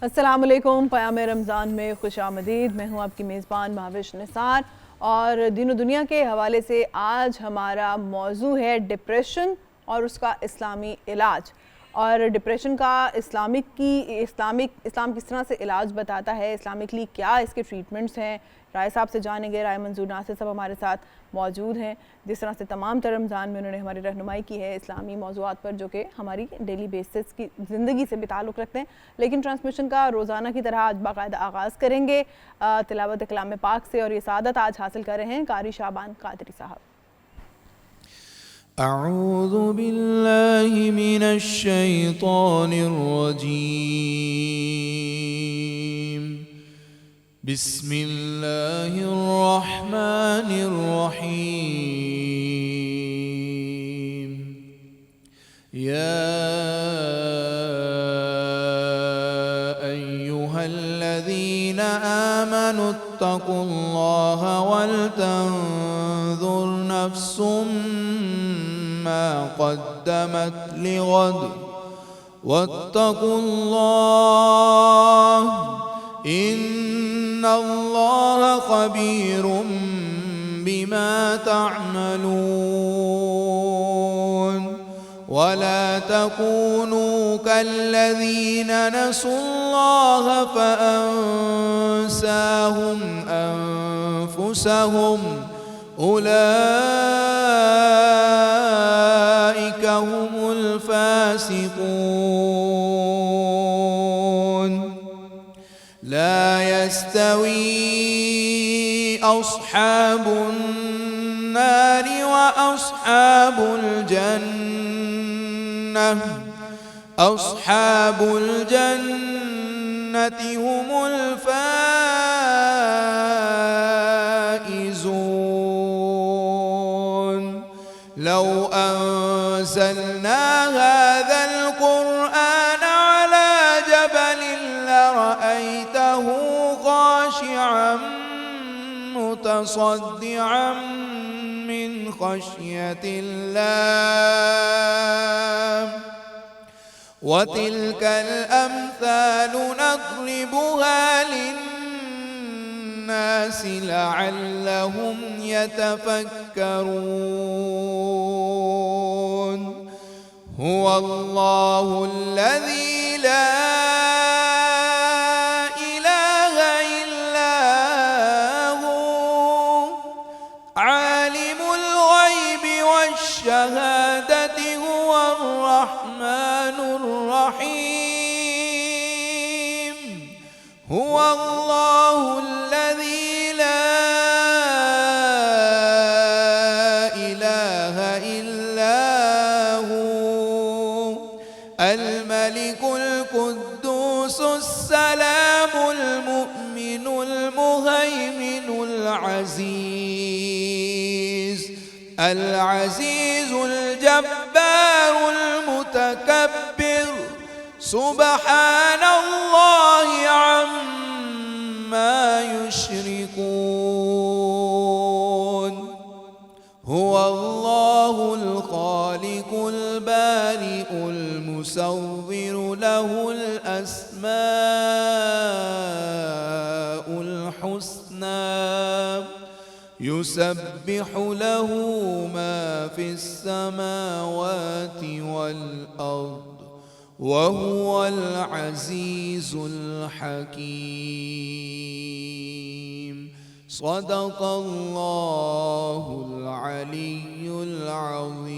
अस्सलामुअलैकुम। क़याम रमज़ान में खुशामदीद। मैं हूँ आपकी मेज़बान भाविश निसार और दीन दुनिया के हवाले से आज हमारा मौजू है डिप्रेशन और उसका इस्लामी इलाज। और डिप्रेशन का इस्लाम किस तरह से इलाज बताता है, इस्लामिकली क्या इसके ट्रीटमेंट्स हैं, राय साहब से जानेंगे। राय मंजूर नासिर साहब हमारे साथ मौजूद हैं, जिस तरह से तमाम रमज़ान में उन्होंने हमारी रहनुमाई की है इस्लामी मौज़ूआत पर, जो कि हमारी डेली बेसिस की ज़िंदगी से भी ताल्लुक़ रखते हैं। लेकिन ट्रांसमिशन का रोज़ाना की तरह आज बाकायदा आगाज़ करेंगे तिलावत कलाम पाक से, और ये सादत आज हासिल कर रहे हैं कारी शाबान कादरी साहब। अऊज़ु बिल्लाहि मिनश शैतानिर रजीम। बिस्मिल्लाहिर रहमानिर रहीम। या अय्युहल्लज़ीना आमनुत्तक़ुल्लाहा वलतंज़ुर नफ्सुम मा क़द्दमत लिग़द वत्तक़ुल्लाह इन्नल्लाहा ख़बीरुम बिमा तअमलून। वला तकूनू कल्लज़ीन नसुल्लाह फ़अंसाहुम अन्फुसहुम उलाइका हुमुल फ़ासिक़ून। ला यस्तवी अस्हाबुन नारि व अस्हाबुल जन्नह अस्हाबुल जन्नति हुमुल फाइज़ून। लौ अंज़लना हाज़ल क़ुरआन अला जबलिन लरअयतहु ख़ाशिअन मुतसद्दिअन मिन ख़श्यतिल्लाह वतिल्कल अम्सालु नज़रिबुहा लिन्नासि लअल्लहुम यतफ़क्करून। हुवल्लाहुल्लज़ी ला इलाहा इल्ला हु आलिमुल ग़ैबि वश्शहादति हुवर रहमानुर रहीम। हुवल्लाहुल्लज़ी ला इलाहा इल्ला हु अल-मलिकुल कुद्दूसुस सलामुल मुअ्मिनुल मुहैमिनुल अज़ीज़ अल-अज़ीज़ुल जब्बारुल मुतकब्बिर सुब्हानल्लाहि अम्मा युश्रिकून। हुवल्लाहुल ख़ालिक़ुल बारिउल मुसव्विरु लहुल अस्माउल हुस्ना युसब्बिहु लहु मा फिस समावाति वल अर्द वहुवल अज़ीज़ुल हकीम। सदक़ल्लाहुल अलियुल अज़ीम।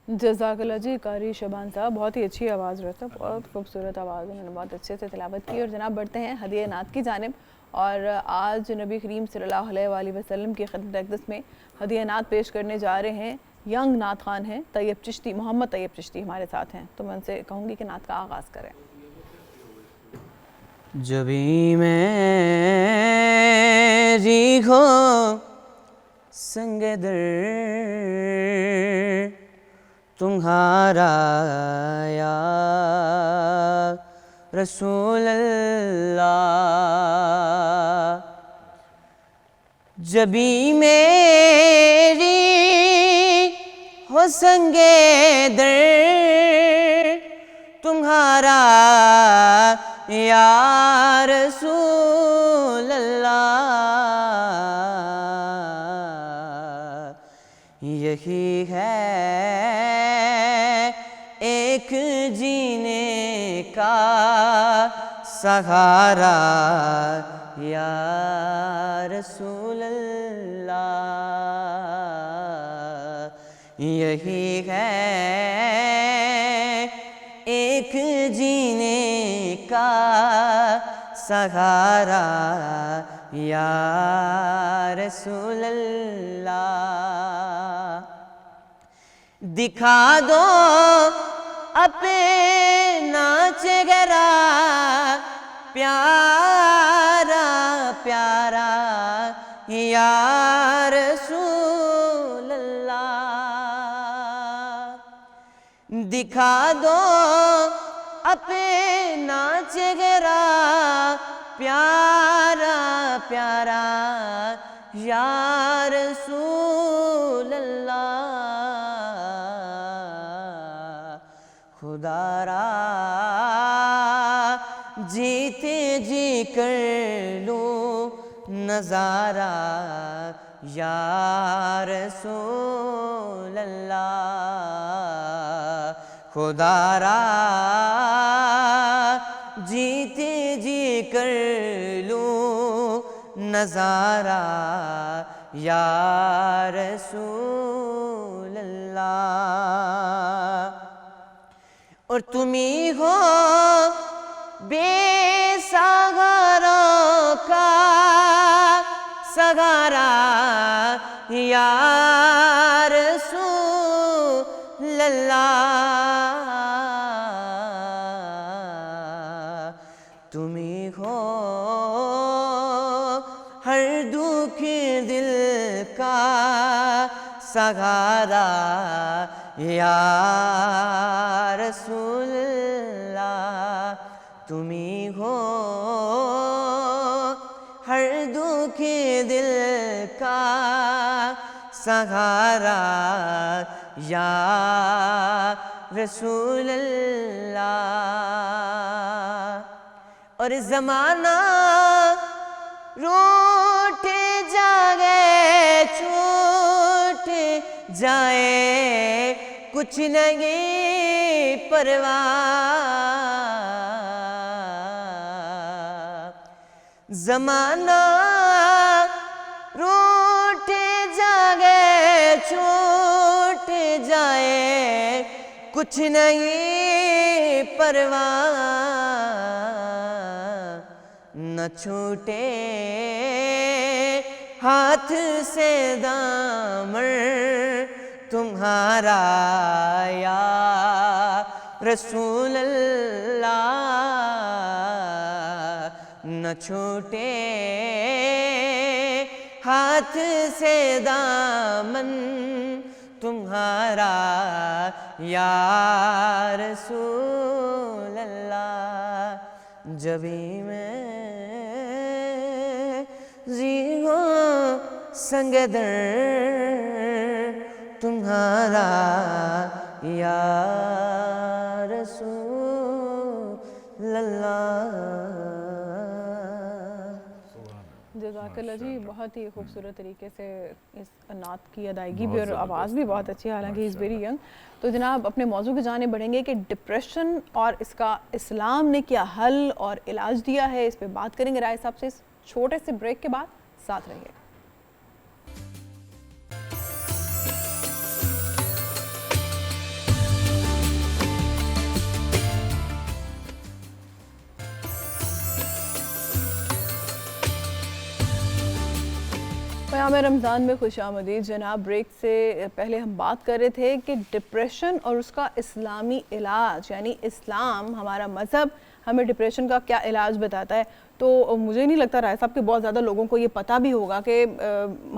जज़ाकल्लाह जी कारी शबान साहब, बहुत ही अच्छी आवाज़ रहता है, बहुत खूबसूरत आवाज़, उन्होंने बहुत अच्छे से तिलावत की। और जनाब बढ़ते हैं हदिया नात की जानिब। और आज नबी करीम सल्लल्लाहु अलैहि वसल्लम की खिदमत अक़दस में हदिया नात पेश करने जा रहे हैं यंग नात खान हैं तैयब चिश्ती, मोहम्मद तैयब चिश्ती हमारे साथ हैं। तो मैं उनसे कहूँगी कि नात का आगाज़ करें। जभी मैं जीखो संगे दर तुम्हारा या रसूल अल्लाह। जभी मेरी हो संगे दर तुम्हारा या रसूल अल्लाह। यही है एक जीने का सहारा या रसूल अल्लाह। यही है एक जीने का सहारा या रसूल अल्लाह। दिखा दो अपना चेहरा प्यारा प्यारा या रसूल अल्लाह। दिखा दो अपना चेहरा प्यारा प्यारा या रसूल अल्लाह। खुदारा जीते जी कर लूं नज़ारा या रसूल अल्लाह। खुदारा जीते जी कर लूं नज़ारा या रसूल अल्लाह। और तुम ही हो बेसहारों का सहारा या रसूल अल्लाह। तुम ही हो हर दुख दिल का सहारा या रसूल अल्लाह। तुम ही हो हर दुख दिल का सहारा या रसूल अल्लाह। और ज़माना रूठ जाए छूट जाए कुछ नहीं परवाह। ज़माना रूठ जाए छूट जाए कुछ नहीं परवाह। न छूटे हाथ से दामन तुम्हारा या रसूल अल्लाह। न छूटे हाथ से दामन तुम्हारा या रसूल अल्लाह। जभी मैं जीहो संगदर तुम्हारा या रसूल अल्लाह। जज़ाकल्लाह जी, बहुत ही खूबसूरत तरीके से इस नात की अदायगी भी और आवाज़ भी बहुत अच्छी है, हालांकि इज़ वेरी यंग। तो जनाब अपने मौजू के जाने बढ़ेंगे कि डिप्रेशन और इसका इस्लाम ने क्या हल और इलाज दिया है, इस पर बात करेंगे राय साहब से इस छोटे से ब्रेक के बाद। साथ रहिए। क़याम रमज़ान में खुशामदीद। जनाब ब्रेक से पहले हम बात कर रहे थे कि डिप्रेशन और उसका इस्लामी इलाज, यानी इस्लाम हमारा मज़हब हमें डिप्रेशन का क्या इलाज बताता है। तो मुझे नहीं लगता राय साहब कि बहुत ज़्यादा लोगों को ये पता भी होगा कि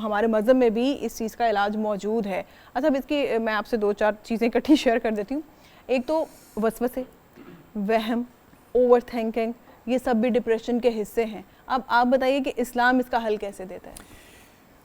हमारे मज़हब में भी इस चीज़ का इलाज मौजूद है। अच्छा, इसकी मैं आपसे दो चार चीज़ें इकट्ठी शेयर कर देती हूँ। एक तो वसवसे, वहम, ओवर थिंकिंग, ये सब भी डिप्रेशन के हिस्से हैं। अब आप बताइए कि इस्लाम इसका हल कैसे देता है।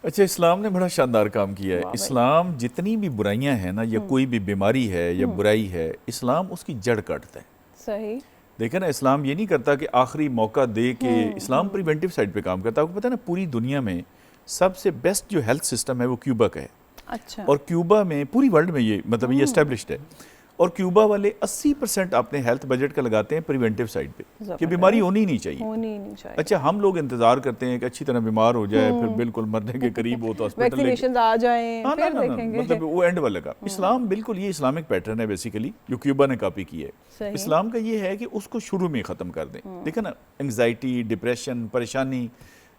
अच्छा, इस्लाम ने बड़ा शानदार काम किया है। इस्लाम जितनी भी बुराइयां हैं ना, या कोई भी बीमारी है या बुराई है, इस्लाम उसकी जड़ काटता है। सही। देखा ना, इस्लाम ये नहीं करता कि आखिरी मौका दे के, इस्लाम प्रिवेंटिव साइड पे काम करता है। आपको पता है ना, पूरी दुनिया में सबसे बेस्ट जो हेल्थ सिस्टम है वो क्यूबा का है। अच्छा। और क्यूबा में, पूरी वर्ल्ड में ये मतलब ये एस्टेब्लिश्ड है। और क्यूबा वाले 80% अपने हेल्थ बजट का लगाते हैं प्रिवेंटिव साइड पे कि बीमारी होनी ही नहीं चाहिए। होनी ही नहीं चाहिए। अच्छा, हम लोग इंतजार करते हैं कि अच्छी तरह बीमार हो जाए, फिर बिल्कुल मरने के करीब हो तो हॉस्पिटल वैक्सीनेशंस आ जाएं, हाँ, फिर ना, देखेंगे। मतलब वो एंड वाले का। इस्लाम बिल्कुल ये इस्लामिक पैटर्न है बेसिकली, जो क्यूबा ने कॉपी की है। सही। इस्लाम का ये है कि उसको शुरू में ख़त्म कर दें। देखा ना, एंग्जाइटी, डिप्रेशन, परेशानी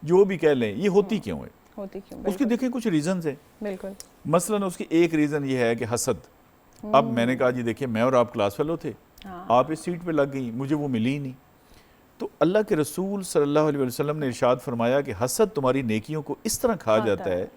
जो भी कह लें, ये होती क्यों है? होती क्यों? उसके देखें कुछ रीजंस हैं। बिल्कुल। मसलन उसकी एक रीज़न ये है कि हसद। अब मैंने कहा जी देखिए, मैं और आप क्लास फेलो थे, हाँ। आप इस सीट पे लग गई, मुझे वो मिली ही नहीं। तो अल्लाह के रसूल सल्लल्लाहु अलैहि वसल्लम ने इरशाद फरमाया कि हसद तुम्हारी नेकियों को इस तरह खा जाता है।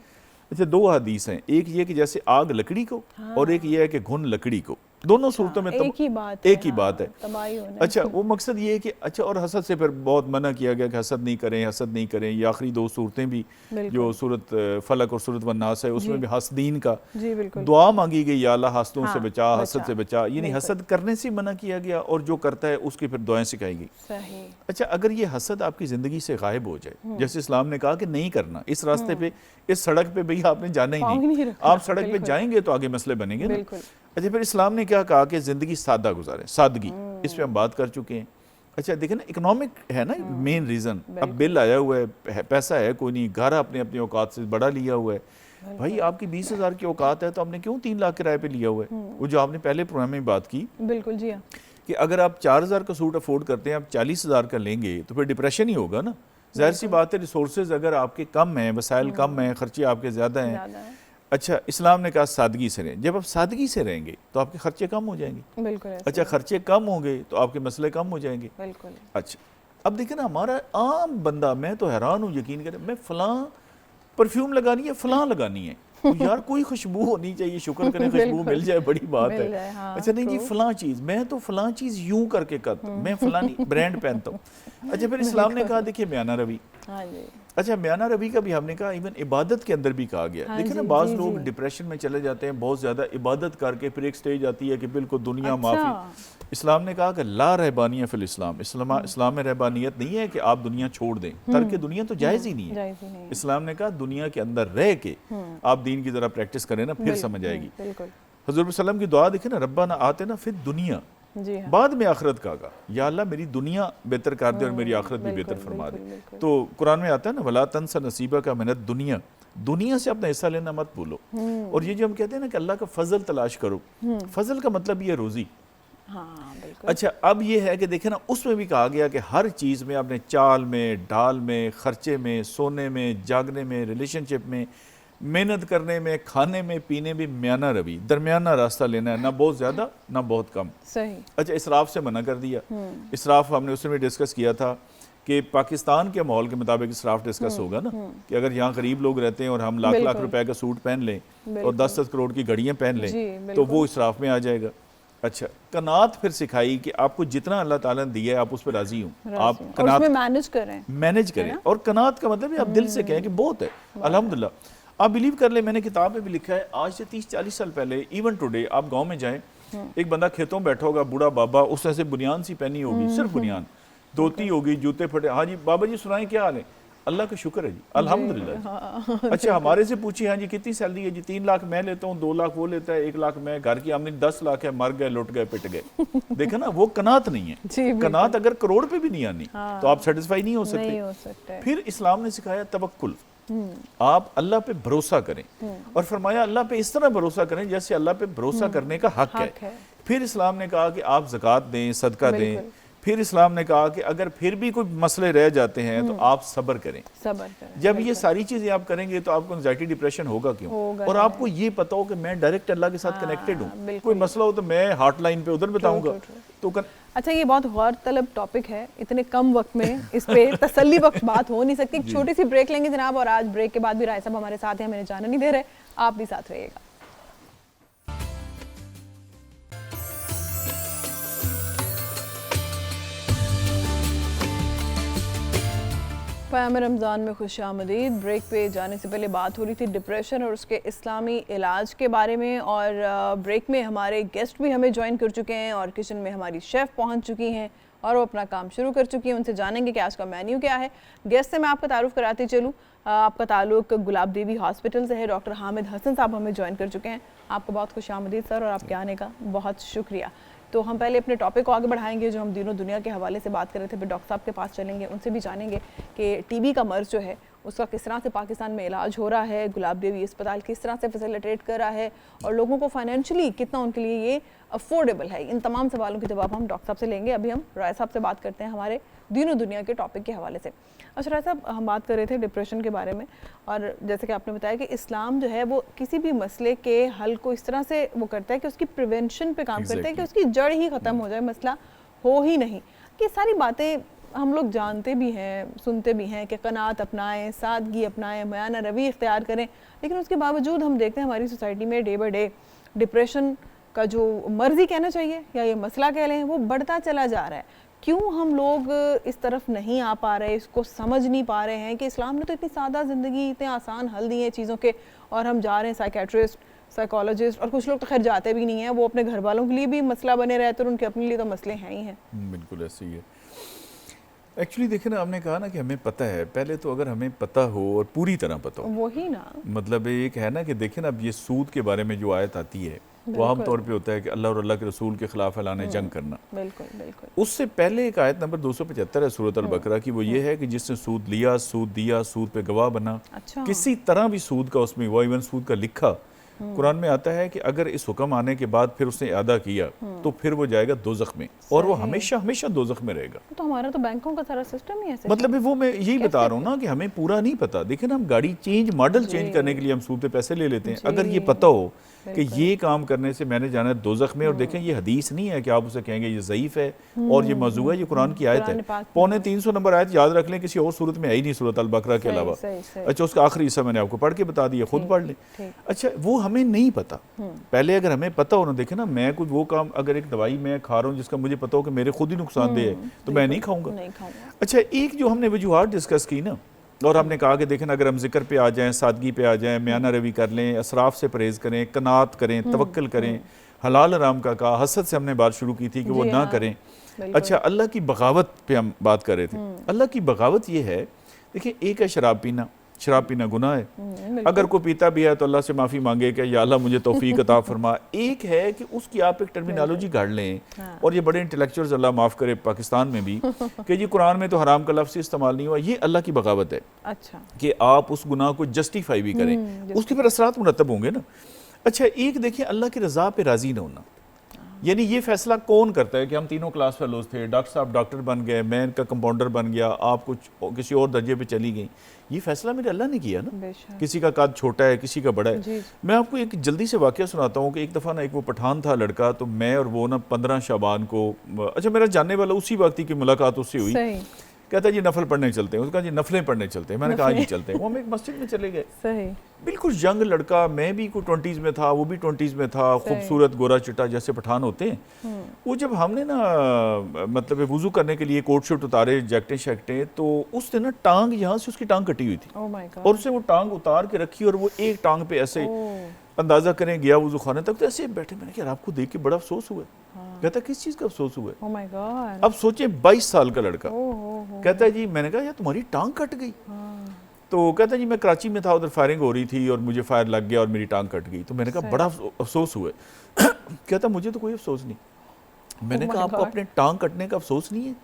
अच्छा, दो हदीस हैं, एक ये कि जैसे आग लकड़ी को, और एक ये है कि घुन लकड़ी को। दोनों सूरतों में एक ही बात एक ही बात है। तबाही होना है। अच्छा, वो मकसद ये है कि अच्छा, और हसद से फिर बहुत मना किया गया कि हसद नहीं करें, हसद नहीं करें। ये आखिरी दो सूरतें भी, जो सूरत फलक और सूरत वन्नास है, उसमें भी हसदीन का जी बिल्कुल दुआ मांगी गई, या अल्लाह हसदों हाँ, से बचा, हसद से बचा। यानी हसद करने से मना किया गया, और जो करता है उसकी फिर दुआएं सिखाई गई। सही। अच्छा, अगर ये हसद आपकी ज़िंदगी से गायब हो जाए, जैसे इस्लाम ने कहा कि नहीं करना, इस रास्ते पे, इस सड़क पे भैया आपने जाना ही नहीं, आप सड़क पे जाएंगे तो आगे मसले बनेंगे ना। अच्छा, फिर इस्लाम ने क्या कहा कि ज़िंदगी सादा गुजारें, सादगी। इस पे हम बात कर चुके हैं। अच्छा, देखें ना, इकोनॉमिक है ना मेन रीज़न। अब बिल आया हुआ है, पैसा है कोई नहीं, घर अपने अपनी औकात से बड़ा लिया हुआ है। भाई आपकी 20,000 की औकात है तो आपने क्यों 3 लाख किराए पे लिया हुआ है? वो जो आपने पहले प्रोग्राम में बात की, बिल्कुल जी हाँ, कि अगर आप 4,000 का सूट अफोर्ड करते हैं, आप 40,000 का लेंगे तो फिर डिप्रेशन ही होगा ना। जाहिर सी बात है, रिसोर्सेज अगर आपके कम हैं, वसाइल कम हैं, खर्चे आपके ज़्यादा हैं। अच्छा, इस्लाम ने कहा सादगी से रहें। जब आप सादगी से रहेंगे तो आपके खर्चे कम हो जाएंगे। बिल्कुल। अच्छा, खर्चे कम होंगे तो आपके मसले कम हो जाएंगे। बिल्कुल। अच्छा, अब देखिए ना, हमारा आम बंदा, मैं तो हैरान हूँ, यकीन करें, मैं फलां परफ्यूम लगानी है, फलां लगानी है, तो यार कोई खुशबू होनी चाहिए, शुक्र करें खुशबू मिल जाए, बड़ी बात है। हाँ, अच्छा, नहीं जी, फलां चीज़, मैं तो फलां चीज़ यूं करके करता हूँ, मैं फलानी ब्रांड पहनता हूँ। अच्छा, फिर इस्लाम ने कहा देखिए म्याना रवि। हाँ जी। अच्छा, म्याना रवि का भी हमने कहा इवन इबादत के अंदर भी कहा गया। देखिए ना, बाज़ लोग डिप्रेशन में चले जाते हैं बहुत ज़्यादा इबादत करके, फिर एक स्टेज आती है कि बिल्कुल दुनिया माफ़ी। इस्लाम ने कहा कि ला रहबानियत फिल इस्लाम, इस्लाम में रहबानियत नहीं है कि आप दुनिया छोड़ दें। तर्क दुनिया तो जायज़ ही नहीं है। इस्लाम ने कहा दुनिया के अंदर रह के आप दीन की ज़रा प्रैक्टिस करें ना, फिर समझ आएगी। हज़रत सल्लम की दुआ देखें ना, रब्बा ना आते ना फिर दुनिया, बाद में आखिरत कहा, या अल्लाह मेरी दुनिया बेहतर कर दे और मेरी आखिरत भी बेहतर फरमा दे। तो कुरान में आता है ना, वला तंसा नसीबा का मिनत दुनिया, दुनिया से अपना हिस्सा लेना मत भूलो। और ये जो हम कहते हैं ना कि अल्लाह का फजल तलाश करो, फजल का मतलब ये रोज़ी। हाँ, अच्छा, अब ये है कि देखे ना, उसमें भी कहा गया कि हर चीज़ में, अपने चाल में, ढाल में, खर्चे में, सोने में, जागने में, रिलेशनशिप में, मेहनत करने में, खाने में, पीने में म्याना रवि, दरमियाना रास्ता लेना है, ना बहुत ज़्यादा ना बहुत कम। सही। अच्छा, इसराफ से मना कर दिया। इसराफ हमने उसमें भी डिस्कस किया था कि पाकिस्तान के माहौल के मुताबिक इसराफ डिस्कस होगा ना, कि अगर यहाँ गरीब लोग रहते हैं और हम लाख लाख रुपए का सूट पहन लें और 10-10 करोड़ की घड़ियाँ पहन लें, तो वो इसराफ में आ जाएगा। अच्छा, कनात फिर सिखाई कि आपको जितना अल्लाह ताला ने दिया है आप उस पर राजी हो, आप कनात मैनेज करें। और कनात का मतलब है आप दिल से कहें कि बहुत है, अल्हम्दुलिल्लाह। आप बिलीव कर ले, मैंने किताब में भी लिखा है, आज से 30-40 साल पहले, इवन टुडे, आप गांव में जाएं, एक बंदा खेतों में बैठा होगा, बूढ़ा बाबा, उसने से बुनियान सी पहनी होगी, सिर्फ बुनियान, धोती होगी, जूते फटे, हाँ जी बाबा जी सुनाएं क्या हाल है? अल्लाह का शुक्र है जी, अल्हम्दुलिल्लाह। अच्छा, हमारे से पूछिए, हाँ जी कितनी सैलरी है जी? 3 लाख मैं लेता हूँ, 2 लाख वो लेता है, 1 लाख मैं, घर की आमदनी 10 लाख है, मर गए, लुट गए, पिट गए। देखा ना, वो कनात नहीं है। कनात अगर करोड़ पे भी नहीं आनी तो आप सेटिस्फाई नहीं हो सकते। फिर इस्लाम ने सिखाया तवक्कुल, आप अल्लाह पे भरोसा करें, और फरमाया अल्लाह पे इस तरह भरोसा करें जैसे अल्लाह पे भरोसा करने का हक है। फिर इस्लाम ने कहा कि आप ज़कात दें, सदका दें। फिर इस्लाम ने कहा कि अगर फिर भी कोई मसले रह जाते हैं तो आप सब्र करें। जब ये सारी चीजें आप करेंगे तो आपको एंजाइटी डिप्रेशन होगा क्यों? और आपको ये पता हो कि मैं डायरेक्ट अल्लाह के साथ कनेक्टेड हूँ, कोई मसला हो तो मैं हॉटलाइन पे उधर बताऊंगा। तो अच्छा, ये बहुत गौर तलब टॉपिक है, इतने कम वक्त में इस पे तसल्ली बख्श बात हो नहीं सकती। एक छोटी सी ब्रेक लेंगे जनाब, और आज ब्रेक के बाद भी राय साहब हमारे साथ हैं, हमें जाने नहीं दे रहे, आप भी साथ रहिएगा। क़याम रमज़ान में खुश आमदीद। ब्रेक पे जाने से पहले बात हो रही थी डिप्रेशन और उसके इस्लामी इलाज के बारे में, और ब्रेक में हमारे गेस्ट भी हमें ज्वाइन कर चुके हैं और किचन में हमारी शेफ़ पहुंच चुकी हैं और वो अपना काम शुरू कर चुकी हैं। उनसे जानेंगे कि आज का मेन्यू क्या है। गेस्ट से मैं आपका तारुफ कराती चलूँ। आपका ताल्लुक गुलाब देवी हॉस्पिटल से है। डॉक्टर हामिद हसन साहब हमें ज्वाइन कर चुके हैं। आपका बहुत खुश आमदीद सर, और आपके आने का बहुत शुक्रिया। तो हम पहले अपने टॉपिक को आगे बढ़ाएंगे जो हम दीनों दुनिया के हवाले से बात कर रहे थे। फिर डॉक्टर साहब के पास चलेंगे, उनसे भी जानेंगे कि टीबी का मर्ज जो है उसका किस तरह से पाकिस्तान में इलाज हो रहा है, गुलाब देवी अस्पताल किस तरह से फैसिलिटेट कर रहा है और लोगों को फाइनेंशियली कितना उनके लिए ये अफोर्डेबल है। इन तमाम सवालों के जवाब हम डॉक्टर साहब से लेंगे। अभी हम राय साहब से बात करते हैं हमारे दीनों दुनिया के टॉपिक के हवाले से। अच्छा राय साहब, हम बात कर रहे थे डिप्रेशन के बारे में, और जैसे कि आपने बताया कि इस्लाम जो है वो किसी भी मसले के हल को इस तरह से वो करता है कि उसकी प्रिवेंशन पे काम करता है कि उसकी जड़ ही ख़त्म हो जाए, मसला हो ही नहीं। कि सारी बातें हम लोग जानते भी हैं, सुनते भी हैं कि क़नात अपनाएं, सादगी अपनाएं, मयाना रवि इख्तियार करें, लेकिन उसके बावजूद हम देखते हैं हमारी सोसाइटी में डे बाई डे डिप्रेशन का जो मर्जी कहना चाहिए या ये मसला कह लें वो बढ़ता चला जा रहा है। क्यों हम लोग इस तरफ नहीं आ पा रहे, इसको समझ नहीं पा रहे हैं कि इस्लाम ने तो इतनी सादा ज़िंदगी, इतने आसान हल दिए हैं चीज़ों के, और हम जा रहे हैं साइकेट्रिस्ट, साइकोलॉजिस्ट, और कुछ लोग तो खैर जाते भी नहीं हैं, वो अपने घर वालों के लिए भी मसला बने रहते हैं और उनके अपने लिए तो मसले हैं ही हैं। बिल्कुल ऐसे ही है। एक्चुअली देखिए ना, आपने कहा ना कि हमें पता है, पहले तो अगर हमें पता हो और पूरी तरह पता हो, वही ना, मतलब एक है ना कि देखिए ना, अब ये सूद के बारे में जो आयत आती है वो आम तौर पे होता है कि अल्लाह और अल्लाह के रसूल के खिलाफ ऐलान जंग करना। बिल्कुल बिल्कुल। उससे पहले एक आयत नंबर 275 है सूरत अल-बकरा की, वो ये है कि जिसने सूद लिया, सूद दिया, सूद पे गवाह बना, अच्छा। किसी तरह भी सूद का उसमें हुआ, इवन सूद का लिखा, कुरान में आता है कि अगर इस हुक्म आने के बाद फिर उसने अदा किया तो फिर वो जाएगा दोज़ख में, और वो हमेशा हमेशा दोज़ख में रहेगा। तो हमारा तो बैंकों का सारा सिस्टम ही ऐसे, मतलब वो मैं यही बता रहा हूँ ना कि हमें पूरा नहीं पता। देखिए ना, हम गाड़ी चेंज, मॉडल चेंज करने के लिए हम सूद पे पैसे ले लेते हैं। अगर ये पता हो कि ये काम करने से मैंने जाना है दोज़ख में, और देखें ये हदीस नहीं है कि आप उसे कहेंगे ये ज़ईफ़ है और ये मौजू है, ये कुरान की आयत है। पौने 300 नंबर आयत याद रख लें, किसी और सूरत में आई नहीं सूरत अल-बकरा के अलावा। अच्छा, उसका आखिरी हिस्सा मैंने आपको पढ़ के बता दिया, खुद पढ़ लें। अच्छा, वो हमें नहीं पता। पहले अगर हमें पता हो ना, देखे ना, मैं कुछ वो काम, अगर एक दवाई मैं खा रहा हूँ जिसका मुझे पता हो कि मेरे खुद ही नुकसानदेह है तो मैं नहीं खाऊंगा। अच्छा, एक जो हमने वजूहात डिस्कस की ना, और हमने कहा कि देखें अगर हम जिक्र पे आ जाएं, सादगी पे आ जाएं, म्याना रवि कर लें, असराफ से परहेज़ करें, कनात करें, तवक्ल करें, हलाल हराम का कहा, हसद से हमने बात शुरू की थी कि वो ना करें। अच्छा, अल्लाह की बगावत पे हम बात कर रहे थे। अल्लाह की बगावत ये है, देखिए एक है शराब पीना, शराब पीना गुनाह है। अगर कोई पीता भी है तो अल्लाह से माफ़ी मांगे कि या अल्लाह मुझे तौफीक अता फरमा। एक है कि उसकी आप एक टर्मिनोलॉजी गाड़ लें, और ये बड़े इंटेलेक्चुअल्स, अल्लाह माफ़ करे पाकिस्तान में भी, कि ये कुरान में तो हराम का लफ्ज़ इस्तेमाल नहीं हुआ, ये अल्लाह की बगावत है। अच्छा, कि आप उस गुनाह को जस्टिफाई भी करें, उसके पर असरात मुरतब होंगे ना। अच्छा, एक देखिए अल्लाह की रज़ा पे राज़ी न होना, यानी ये फैसला कौन करता है कि हम तीनों क्लास फेलोज थे, डॉक्टर साहब डॉक्टर बन गए, मैं इनका कंपाउंडर बन गया, आप कुछ किसी और दर्जे पे चली गई, ये फैसला मेरे अल्लाह ने किया ना। किसी का कद छोटा है, किसी का बड़ा है। मैं आपको एक जल्दी से वाकया सुनाता हूँ कि एक दफ़ा ना एक वो पठान था लड़का, तो मैं और वो ना 15 शाबान को, अच्छा मेरा जानने वाला उसी वक्त की मुलाकात उससे हुई, कहता है जी नफल पढ़ने चलते हैं। उसका जी नफलें पढ़ने चलते हैं। मैंने कहा जी चलते हैं। वो हम एक मस्जिद में चले गए। सही, बिल्कुल यंग लड़का, मैं भी कोई 20s में था, वो भी 20s में था, खूबसूरत गोरा चिट्टा जैसे पठान होते हैं। वो जब हमने ना मतलब वुजू करने के लिए कोट शूट उतारे, जैकटें शैकटें, तो उसने ना टांग, यहाँ से उसकी टांग कटी हुई थी, और उसने वो टांग उतार के रखी और वो एक टांग पे ऐसे अंदाजा करें गया वुजू खाने तक, तो ऐसे बैठे। मैंने कहा आपको देख के बड़ा अफसोस हुआ। कहता किस चीज का अफसोस हुआ? oh my God। अब सोचे 22 साल का लड़का। कहता है जी, मैंने कहा यार तुम्हारी टांग कट गई। तो कहता है जी मैं कराची में था, उधर फायरिंग हो रही थी और मुझे फायर लग गया और मेरी टांग कट गई। तो मैंने कहा बड़ा अफसोस हुआ। कहता मुझे तो कोई अफसोस नहीं। मैंने कहा आपको अपने टांग कटने का अफसोस नहीं है?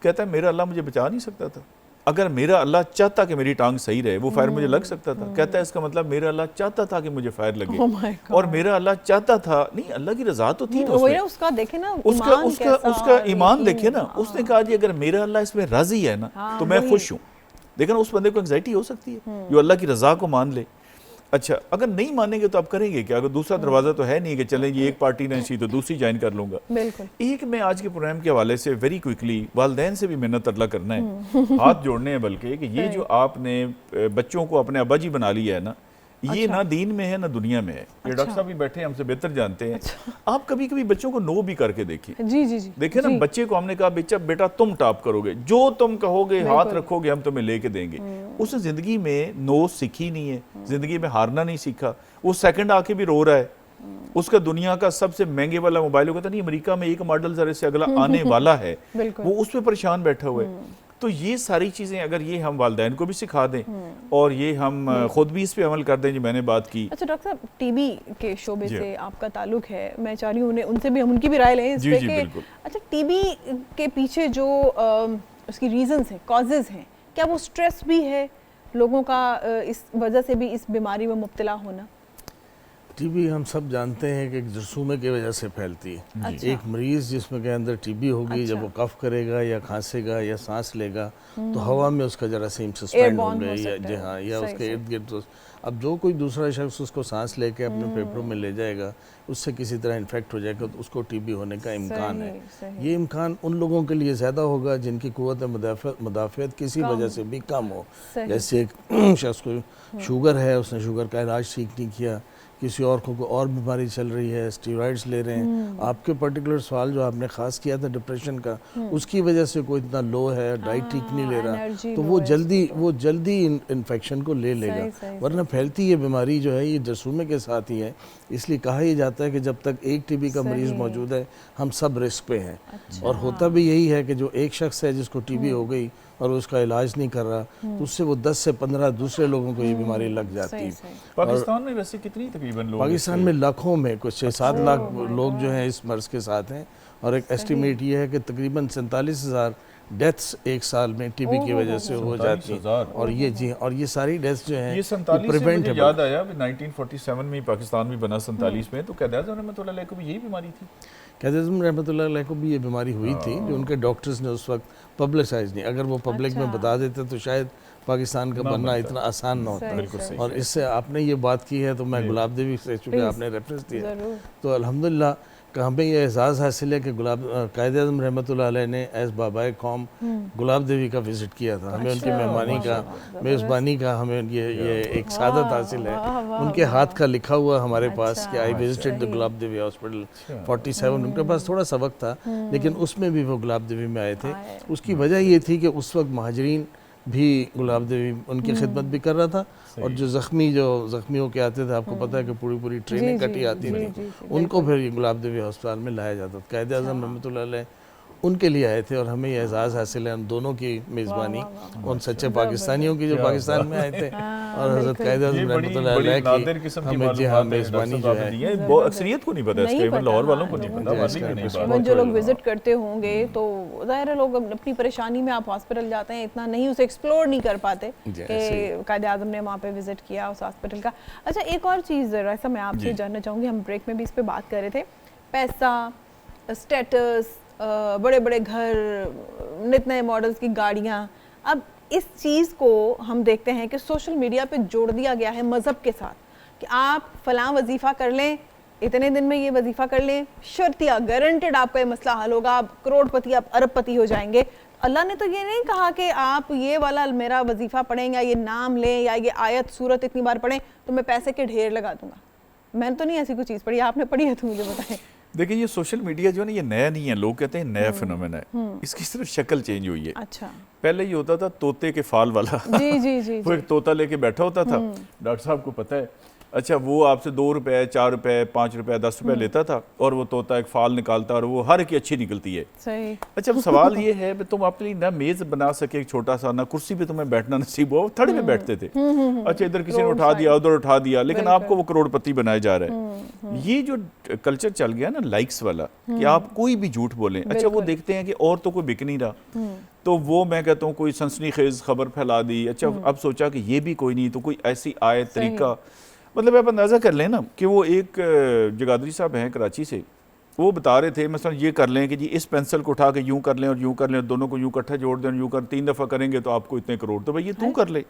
कहता है मेरा अल्लाह मुझे बचा नहीं सकता था। अगर मेरा अल्लाह चाहता कि मेरी टांग सही रहे, वो फायर मुझे लग सकता था। कहता है इसका मतलब मेरा अल्लाह चाहता था कि मुझे फायर लगे, और मेरा अल्लाह चाहता था नहीं, अल्लाह की रजा तो थी ना उसमें। उसका देखे ना, उसका ईमान देखे ना। उसने कहा जी अगर मेरा अल्लाह इसमें राजी है ना तो मैं खुश हूँ। देखा ना, उस बंदे को एंग्जाइटी हो सकती है जो अल्लाह की रजा को मान ले। अच्छा, अगर नहीं मानेंगे तो आप करेंगे क्या? अगर दूसरा दरवाजा तो है नहीं कि चलें ये एक पार्टी नहीं सी तो दूसरी ज्वाइन कर लूंगा। बिल्कुल। एक मैं आज के प्रोग्राम के हवाले से वेरी क्विकली वालिदैन से भी मिन्नत अल्लाह करना है, हाथ जोड़ने हैं, बल्कि कि ये जो आपने बच्चों को अपने अब्बा जी बना लिया है ना, ये ना दीन में है ना दुनिया में है। ये डॉक्टर साहब भी बैठे हमसे बेहतर जानते हैं। आप कभी कभी बच्चों को नो भी करके देखिए। जी जी जी, देखिए ना, बच्चे को हमने कहा बेटा तुम टॉप करोगे, जो तुम कहोगे हाथ रखोगे हम तुम्हें लेके देंगे। उसने जिंदगी में नो सीखी नहीं है, जिंदगी में हारना नहीं सीखा। वो सेकंड आके भी रो रहा है। उसका दुनिया का सबसे महंगे वाला मोबाइल होगा, नहीं अमेरिका में एक मॉडल जरा से अगला आने वाला है, वो उस पर परेशान बैठा हुआ है। तो ये सारी चीजें अगर ये हम वालिदैन को भी सिखा दें और ये हम खुद भी इस पे अमल कर दें, जो मैंने बात की। अच्छा डॉक्टर साहब, टीबी के शोबे से आपका ताल्लुक है, मैं चाह रही हूँ उनसे भी हम उनकी भी राय लें इस पे कि अच्छा टीबी के पीछे जो उसकी रीजंस हैं, कॉजेज हैं, क्या वो स्ट्रेस भी है लोगों का, इस वजह से भी इस बीमारी में मुब्तला होना? टीबी हम सब जानते हैं कि जरसूमे की वजह से फैलती है। अच्छा। एक मरीज़ जिसमें के अंदर टीबी होगी, जब वो कफ करेगा या खांसेगा या सांस लेगा तो हवा में उसका जरासीम सस्पेंड होंगे या जी हाँ, या उसके इर्द गिर्द। अब जो कोई दूसरा शख्स उसको सांस लेके अपने फेफड़ों में ले जाएगा, उससे किसी तरह इन्फेक्ट हो जाएगा तो उसको टीबी होने का इम्कान है। ये इम्कान उन लोगों के लिए ज़्यादा होगा जिनकी क़ुव्वत मुदाफ़ियत किसी वजह से भी कम हो। जैसे एक शख्स को शुगर है, उसने शुगर का इलाज ठीक नहीं किया, किसी और को और बीमारी चल रही है, स्टीरॉइड्स ले रहे हैं। आपके पर्टिकुलर सवाल जो आपने खास किया था डिप्रेशन का, उसकी वजह से कोई इतना लो है, डाइट ठीक नहीं ले रहा, तो वो जल्दी इन्फेक्शन को ले लेगा। वरना फैलती ये बीमारी जो है ये जरसूमे के साथ ही है। इसलिए कहा यह जाता है कि जब तक एक टीबी का मरीज मौजूद है हम सब रिस्क पे हैं। और होता भी यही है कि जो एक शख्स है जिसको टीबी हो गई और उसका इलाज नहीं कर रहा, तो उससे वो 10 से 15 दूसरे लोगों को ये बीमारी लग जाती है। पाकिस्तान में वैसे कितनी तकरीबन लोग? पाकिस्तान में लाखों में कुछ 6-7 लाख लोग जो हैं इस मर्ज के साथ हैं। और एक एस्टिमेट ये है कि तकरीबन 47,000 डेथ्स एक साल में टीबी की वजह से हो जाती हैं। और ये जी, और ये सारी डेथ्स जो हैं ये 47 से मुझे याद आया 1947 में पाकिस्तान भी बना 47 में, तो क़ायद आज़म रहमतुल्लाह अलैह को भी यही बीमारी थी। क़ायद आज़म रहमतुल्लाह अलैह को भी ये बीमारी हुई थी, जो उनके डॉक्टर्स ने उस वक्त पब्लिसाइज नहीं। अगर वो पब्लिक में बता देते तो शायद पाकिस्तान का बनना इतना आसान ना होता। बिल्कुल सही। और इससे आपने ये बात की है तो मैं गुलाब देवी से, चूँकि आपने रेफरेंस दिया, तो अल्हम्दुलिल्लाह हमें ये एहसास हासिल है कि क़ायद आज़म रहमतुल्लाह अलैह ने एज़ बाबाए कौम गुलाब देवी का विज़िट किया था। हमें उनकी मेहमानी का, मेज़बानी का हमें ये एक सादत हासिल है। उनके हाथ का लिखा हुआ हमारे पास कि I visited the gulab Devi hospital 47। उनके पास थोड़ा सा वक्त था लेकिन उसमें भी वो गुलाब देवी में आए थे। उसकी वजह ये थी कि उस वक्त महाजरीन भी गुलाब देवी उनकी खिदमत भी कर रहा था। और जो ज़ख्मियों के आते थे, आपको पता है कि पूरी ट्रेनें कटी आती थी, उनको फिर ये गुलाब देवी अस्पताल में लाया जाता था। क़ायद आज़म रहमतुल्लाह अलैह उनके लिए आए थे और हमें ये एजाज़ हासिल है उन दोनों की मेज़बानी, उन सच्चे पाकिस्तानियों की जो पाकिस्तान में आए थे और हज़रत क़ायद आज़म रहमतुल्लाह अलैह की हमें जी हाँ मेज़बानी जो है वो अक्सरियत को नहीं पता, इसके लाहौर वालों को नहीं पता। जो लोग विजिट करते होंगे तो ज़ाहिर है लोग अपनी परेशानी में, आप हॉस्पिटल जाते हैं इतना नहीं उसे एक्सप्लोर नहीं कर पाते कि क़ायद आज़म ने वहाँ पे विजिट किया उस हॉस्पिटल का। अच्छा, एक और चीज़ ऐसा मैं आपसे जानना चाहूँगी, हम ब्रेक में भी इस पर बात कर रहे थे, पैसा, स्टेटस, बड़े बड़े घर, नित नए मॉडल्स की गाड़ियाँ। अब इस चीज़ को हम देखते हैं कि सोशल मीडिया पे जोड़ दिया गया है मज़हब के साथ कि आप फ़लाँ वजीफ़ा कर लें, इतने दिन में ये वजीफ़ा कर लें, शर्तिया गारंटेड आपका ये मसला हल होगा, आप करोड़पति, आप अरबपति हो जाएंगे। अल्लाह ने तो ये नहीं कहा कि आप ये वाला मेरा वजीफ़ा पढ़ें या ये नाम लें या ये आयत सूरत इतनी बार पढ़ें तो मैं पैसे के ढेर लगा दूंगा। मैंने तो नहीं ऐसी कोई चीज़ पढ़ी, आपने पढ़ी है तो मुझे बताएं। देखिए, ये सोशल मीडिया जो है ना, ये नया नहीं है। लोग कहते हैं नया फिनोमेना है, इसकी सिर्फ शक्ल चेंज हुई है। अच्छा, पहले ये होता था तोते के फाल वाला। जी जी जी, वो एक तोता लेके बैठा होता था, डॉक्टर साहब को पता है। अच्छा, वो आपसे 2 रुपए, 4 रुपए, 5 रुपए, 10 रुपए लेता था और वो तोता एक फाल निकालता और वो हर की अच्छी निकलती है। सही। अच्छा, अब सवाल ये है तुम अपने लिए ना मेज बना सके एक छोटा सा, ना कुर्सी पे तुम्हें बैठना नसीब हो, थड़े में बैठते थे। अच्छा, इधर किसी ने उठा दिया, उधर उठा दिया, लेकिन आपको वो करोड़पति बनाया जा रहा है। ये जो कल्चर चल गया ना लाइक्स वाला, कि आप कोई भी झूठ बोलें। अच्छा, वो देखते हैं कि और तो कोई बिक नहीं रहा, तो वो मैं कहता हूँ कोई सनसनीखेज खबर फैला दी। अच्छा, अब सोचा कि ये भी कोई नहीं तो कोई ऐसी आयत तरीका, मतलब आप अंदाज़ा कर लें ना कि वो एक जगादरी साहब हैं कराची से, वो बता रहे थे मसलन ये कर लें कि जी इस पेंसिल को उठा के यूँ कर लें और यूँ कर लें, दोनों को यूँ इकट्ठा जोड़ दें, यूँ कर 3 दफ़ा करेंगे तो आपको इतने करोड़, तो भाई ये तू कर ले।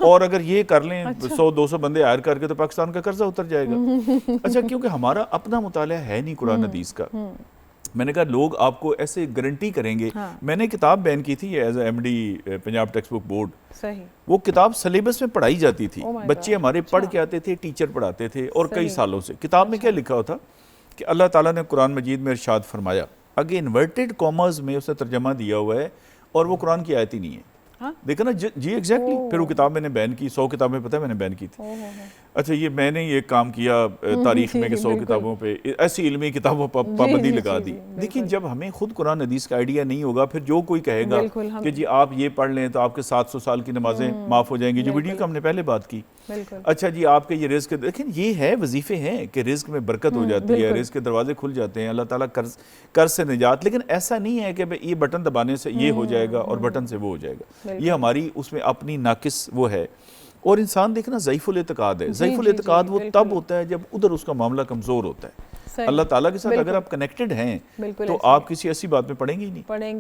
और अगर ये कर लें 100-200 बंदे हायर करके तो पाकिस्तान का कर्जा उतर जाएगा। अच्छा, क्योंकि हमारा अपना मुताला है नहीं कुरान हदीस का, मैंने कहा लोग आपको ऐसे गारंटी करेंगे। हाँ। मैंने किताब बैन की थी as MD Punjab text book board, सही। वो किताब सिलेबस में पढ़ाई जाती थी, Oh my बच्चे God, हमारे पढ़ अच्छा। के आते थे, टीचर पढ़ाते थे और कई सही। सालों से। किताब में क्या लिखा होता कि अल्लाह ताला ने कुरान मजीद में इरशाद फरमाया, आगे इन्वर्टेड कॉमर्स में उसने तर्जमा दिया हुआ है और वो कुरान की आयत ही नहीं है। हाँ? देखा ना जी एग्जैक्टली। फिर वो किताब मैंने बैन की, 100 किताबें पता है मैंने बैन की थी। अच्छा ये मैंने ये काम किया तारीख में कि 100 किताबों पे ऐसी इल्मी किताबों पर पाबंदी लगा दी। देखिए जब हमें खुद कुरान हदीस का आइडिया नहीं होगा, फिर जो कोई कहेगा कि जी आप ये पढ़ लें तो आपके 700 साल की नमाजें माफ़ हो जाएंगी, जो वीडियो का हमने पहले बात की। अच्छा जी आपके ये रिस्क, लेकिन ये है वजीफे हैं कि रिस्क में बरकत हो जाती है, रिस्क के दरवाजे खुल जाते हैं, अल्लाह ताला कर्ज से निजात। लेकिन ऐसा नहीं है कि ये बटन दबाने से ये हो जाएगा और बटन से वो हो जाएगा। ये हमारी उसमें अपनी नाकिस वो है। और इंसान देखना ज़ईफुल इत्तिकाद है। ज़ईफुल इत्तिकाद वो तब होता है जब उधर उसका मामला कमज़ोर होता है। अल्लाह ताला के साथ अगर आप कनेक्टेड हैं तो आप किसी ऐसी बात में पढ़ेंगे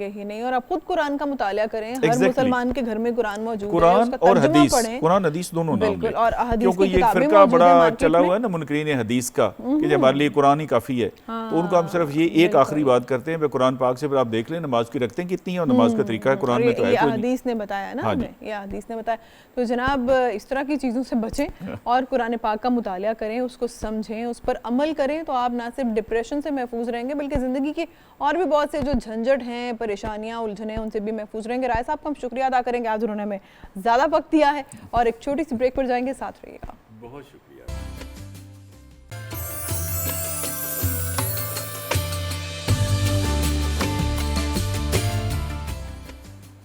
ही नहीं। और आप खुद कुरान का मुतालिया करें। हर मुसलमान के घर में कुरान मौजूद है, कुरान और हदीस, कुरान हदीस दोनों नाम लें। और हदीस क्योंकि ये फिरका बड़ा चला हुआ है ना मुनकरीन हदीस का कि हमारे लिए कुरान ही काफ़ी है, तो उनको हम सिर्फ ये एक आखिरी बात करते हैं, कुरान पाक से। फिर आप देख लें नमाज की रखते हैं कितनी है और नमाज का तरीका है कुरान में तो है। हदीस ने बताया ना हमें, ये हदीस ने बताया। तो जनाब इस तरह की चीज़ों से बचें और कुरान पाक का मुतालिया करें, उसको समझें, उस पर अमल करें, तो आप ना सिर्फ डिप्रेशन से महफूज रहेंगे बल्कि ज़िंदगी की और भी बहुत से जो झंझट हैं, परेशानियां, उलझने, उनसे भी महफूज रहेंगे। राय साहब का हम शुक्रिया अदा करेंगे, आज उन्होंने हमें ज़्यादा वक्त दिया है। और एक छोटी सी ब्रेक पर जाएंगे, साथ रहिएगा। बहुत शुक्रिया।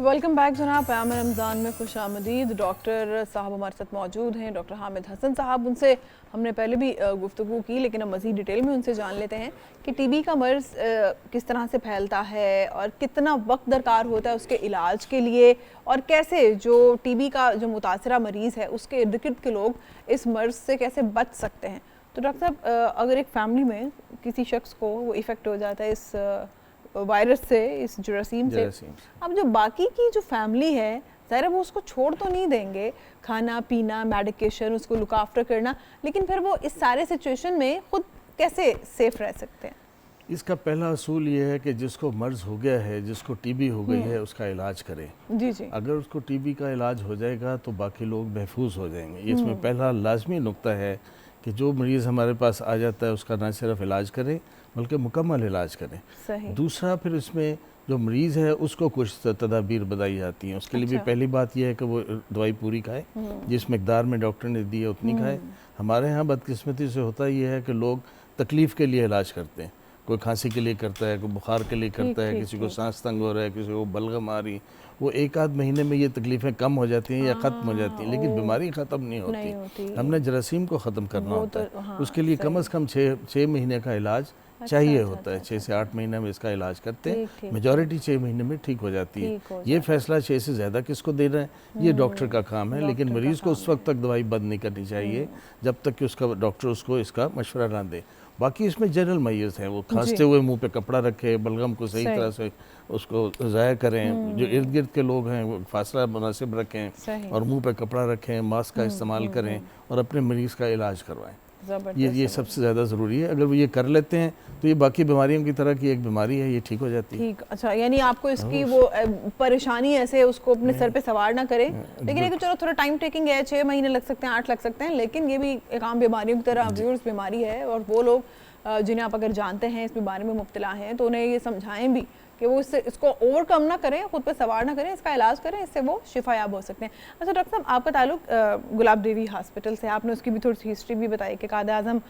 वेलकम बैक जनाब। क़याम रमज़ान में खुश आमदीद। डॉक्टर साहब हमारे साथ मौजूद हैं, डॉक्टर हामिद हसन साहब। उनसे हमने पहले भी गुफ्तगू की, लेकिन अब मज़ीद डिटेल में उनसे जान लेते हैं कि टीबी का मर्ज़ किस तरह से फैलता है और कितना वक्त दरकार होता है उसके इलाज के लिए, और कैसे जो टीबी का जो मुतासरा मरीज़ है उसके इर्द गिर्द के लोग इस मर्ज़ से कैसे बच सकते हैं। तो डॉक्टर साहब अगर एक फ़ैमिली में किसी शख्स को वो इफ़ेक्ट हो जाता है इस वायरस से, इस जरासीम से, अब जो बाकी की जो फैमिली है ज़ाहिर है वो उसको छोड़ तो नहीं देंगे, खाना पीना, मेडिकेशन, उसको लुक आफ्टर करना, लेकिन फिर वो इस सारे सिचुएशन में खुद कैसे सेफ रह सकते हैं? इसका पहला असूल ये है कि जिसको मर्ज़ हो गया है, जिसको टीबी हो गई है, उसका इलाज करें। जी जी। अगर उसको टीबी का इलाज हो जाएगा तो बाकी लोग महफूज हो जाएंगे। इसमें पहला लाजमी नुक्ता है कि जो मरीज़ हमारे पास आ जाता है उसका ना सिर्फ इलाज करें बल्कि मुकम्मल इलाज करें। सही। दूसरा फिर इसमें जो मरीज़ है उसको कुछ तदाबीर बताई जाती हैं। उसके लिए भी पहली बात यह है कि वो दवाई पूरी खाए, जिस मकदार में डॉक्टर ने दी है उतनी खाए। हमारे यहाँ बदकिस्मती से होता ये है कि लोग तकलीफ़ के लिए इलाज करते हैं। कोई खांसी के लिए करता है, कोई बुखार के लिए करता है, किसी को सांस तंग हो रहा है, किसी को बलगम आ रही, वो एक आध महीने में ये तकलीफ़ें कम हो जाती हैं या ख़त्म हो जाती हैं, लेकिन बीमारी ख़त्म नहीं होती। हमने जरासीम को ख़त्म करना होता है। उसके लिए कम से कम 6 महीने का इलाज चाहिए होता है। 6 से 8 महीने में इसका इलाज करते हैं। मेजॉरिटी 6 महीने में ठीक हो जाती है। ये फैसला 6 से ज़्यादा किसको दे रहे हैं ये डॉक्टर का काम है, लेकिन मरीज़ को उस वक्त तक दवाई बंद नहीं करनी चाहिए जब तक कि उसका डॉक्टर उसको इसका मशवरा ना दे। बाकी इसमें जनरल मय्यज हैं, वो खांसते हुए मुंह पे कपड़ा रखे, बलगम को सही तरह से उसको ज़ाया करें, जो इर्द गिर्द के लोग हैं वो फासला मुनासिब रखें और मुंह पे कपड़ा रखें, मास्क का इस्तेमाल करें और अपने मरीज़ का इलाज करवाएं। ये सबसे ज़्यादा ज़रूरी है। अगर वो ये कर लेते हैं तो ये बाकी बीमारियों की तरह की एक बीमारी है, ये ठीक हो जाती है। ठीक, अच्छा, यानी आपको इसकी वो परेशानी ऐसे उसको अपने सर पे सवार ना करें, लेकिन एक चलो थोड़ा टाइम टेकिंग है, 6 महीने लग सकते हैं, 8 लग सकते हैं, लेकिन ये भी एक आम बीमारियों की तरह व्यूअर्स बीमारी है। और वो लोग जिन्हें आप अगर जानते हैं इस बीमारी में मुब्तला हैं तो उन्हें ये समझाएं भी कि वो इसको ओवरकम ना करें, खुद पे सवार ना करें, इसका इलाज करें, इससे वो शिफायाब हो सकते हैं। अच्छा डॉक्टर साहब, आपका ताल्लुक गुलाब देवी हॉस्पिटल से, आपने उसकी भी थोड़ी सी हिस्ट्री भी बताई कि कायद आज़म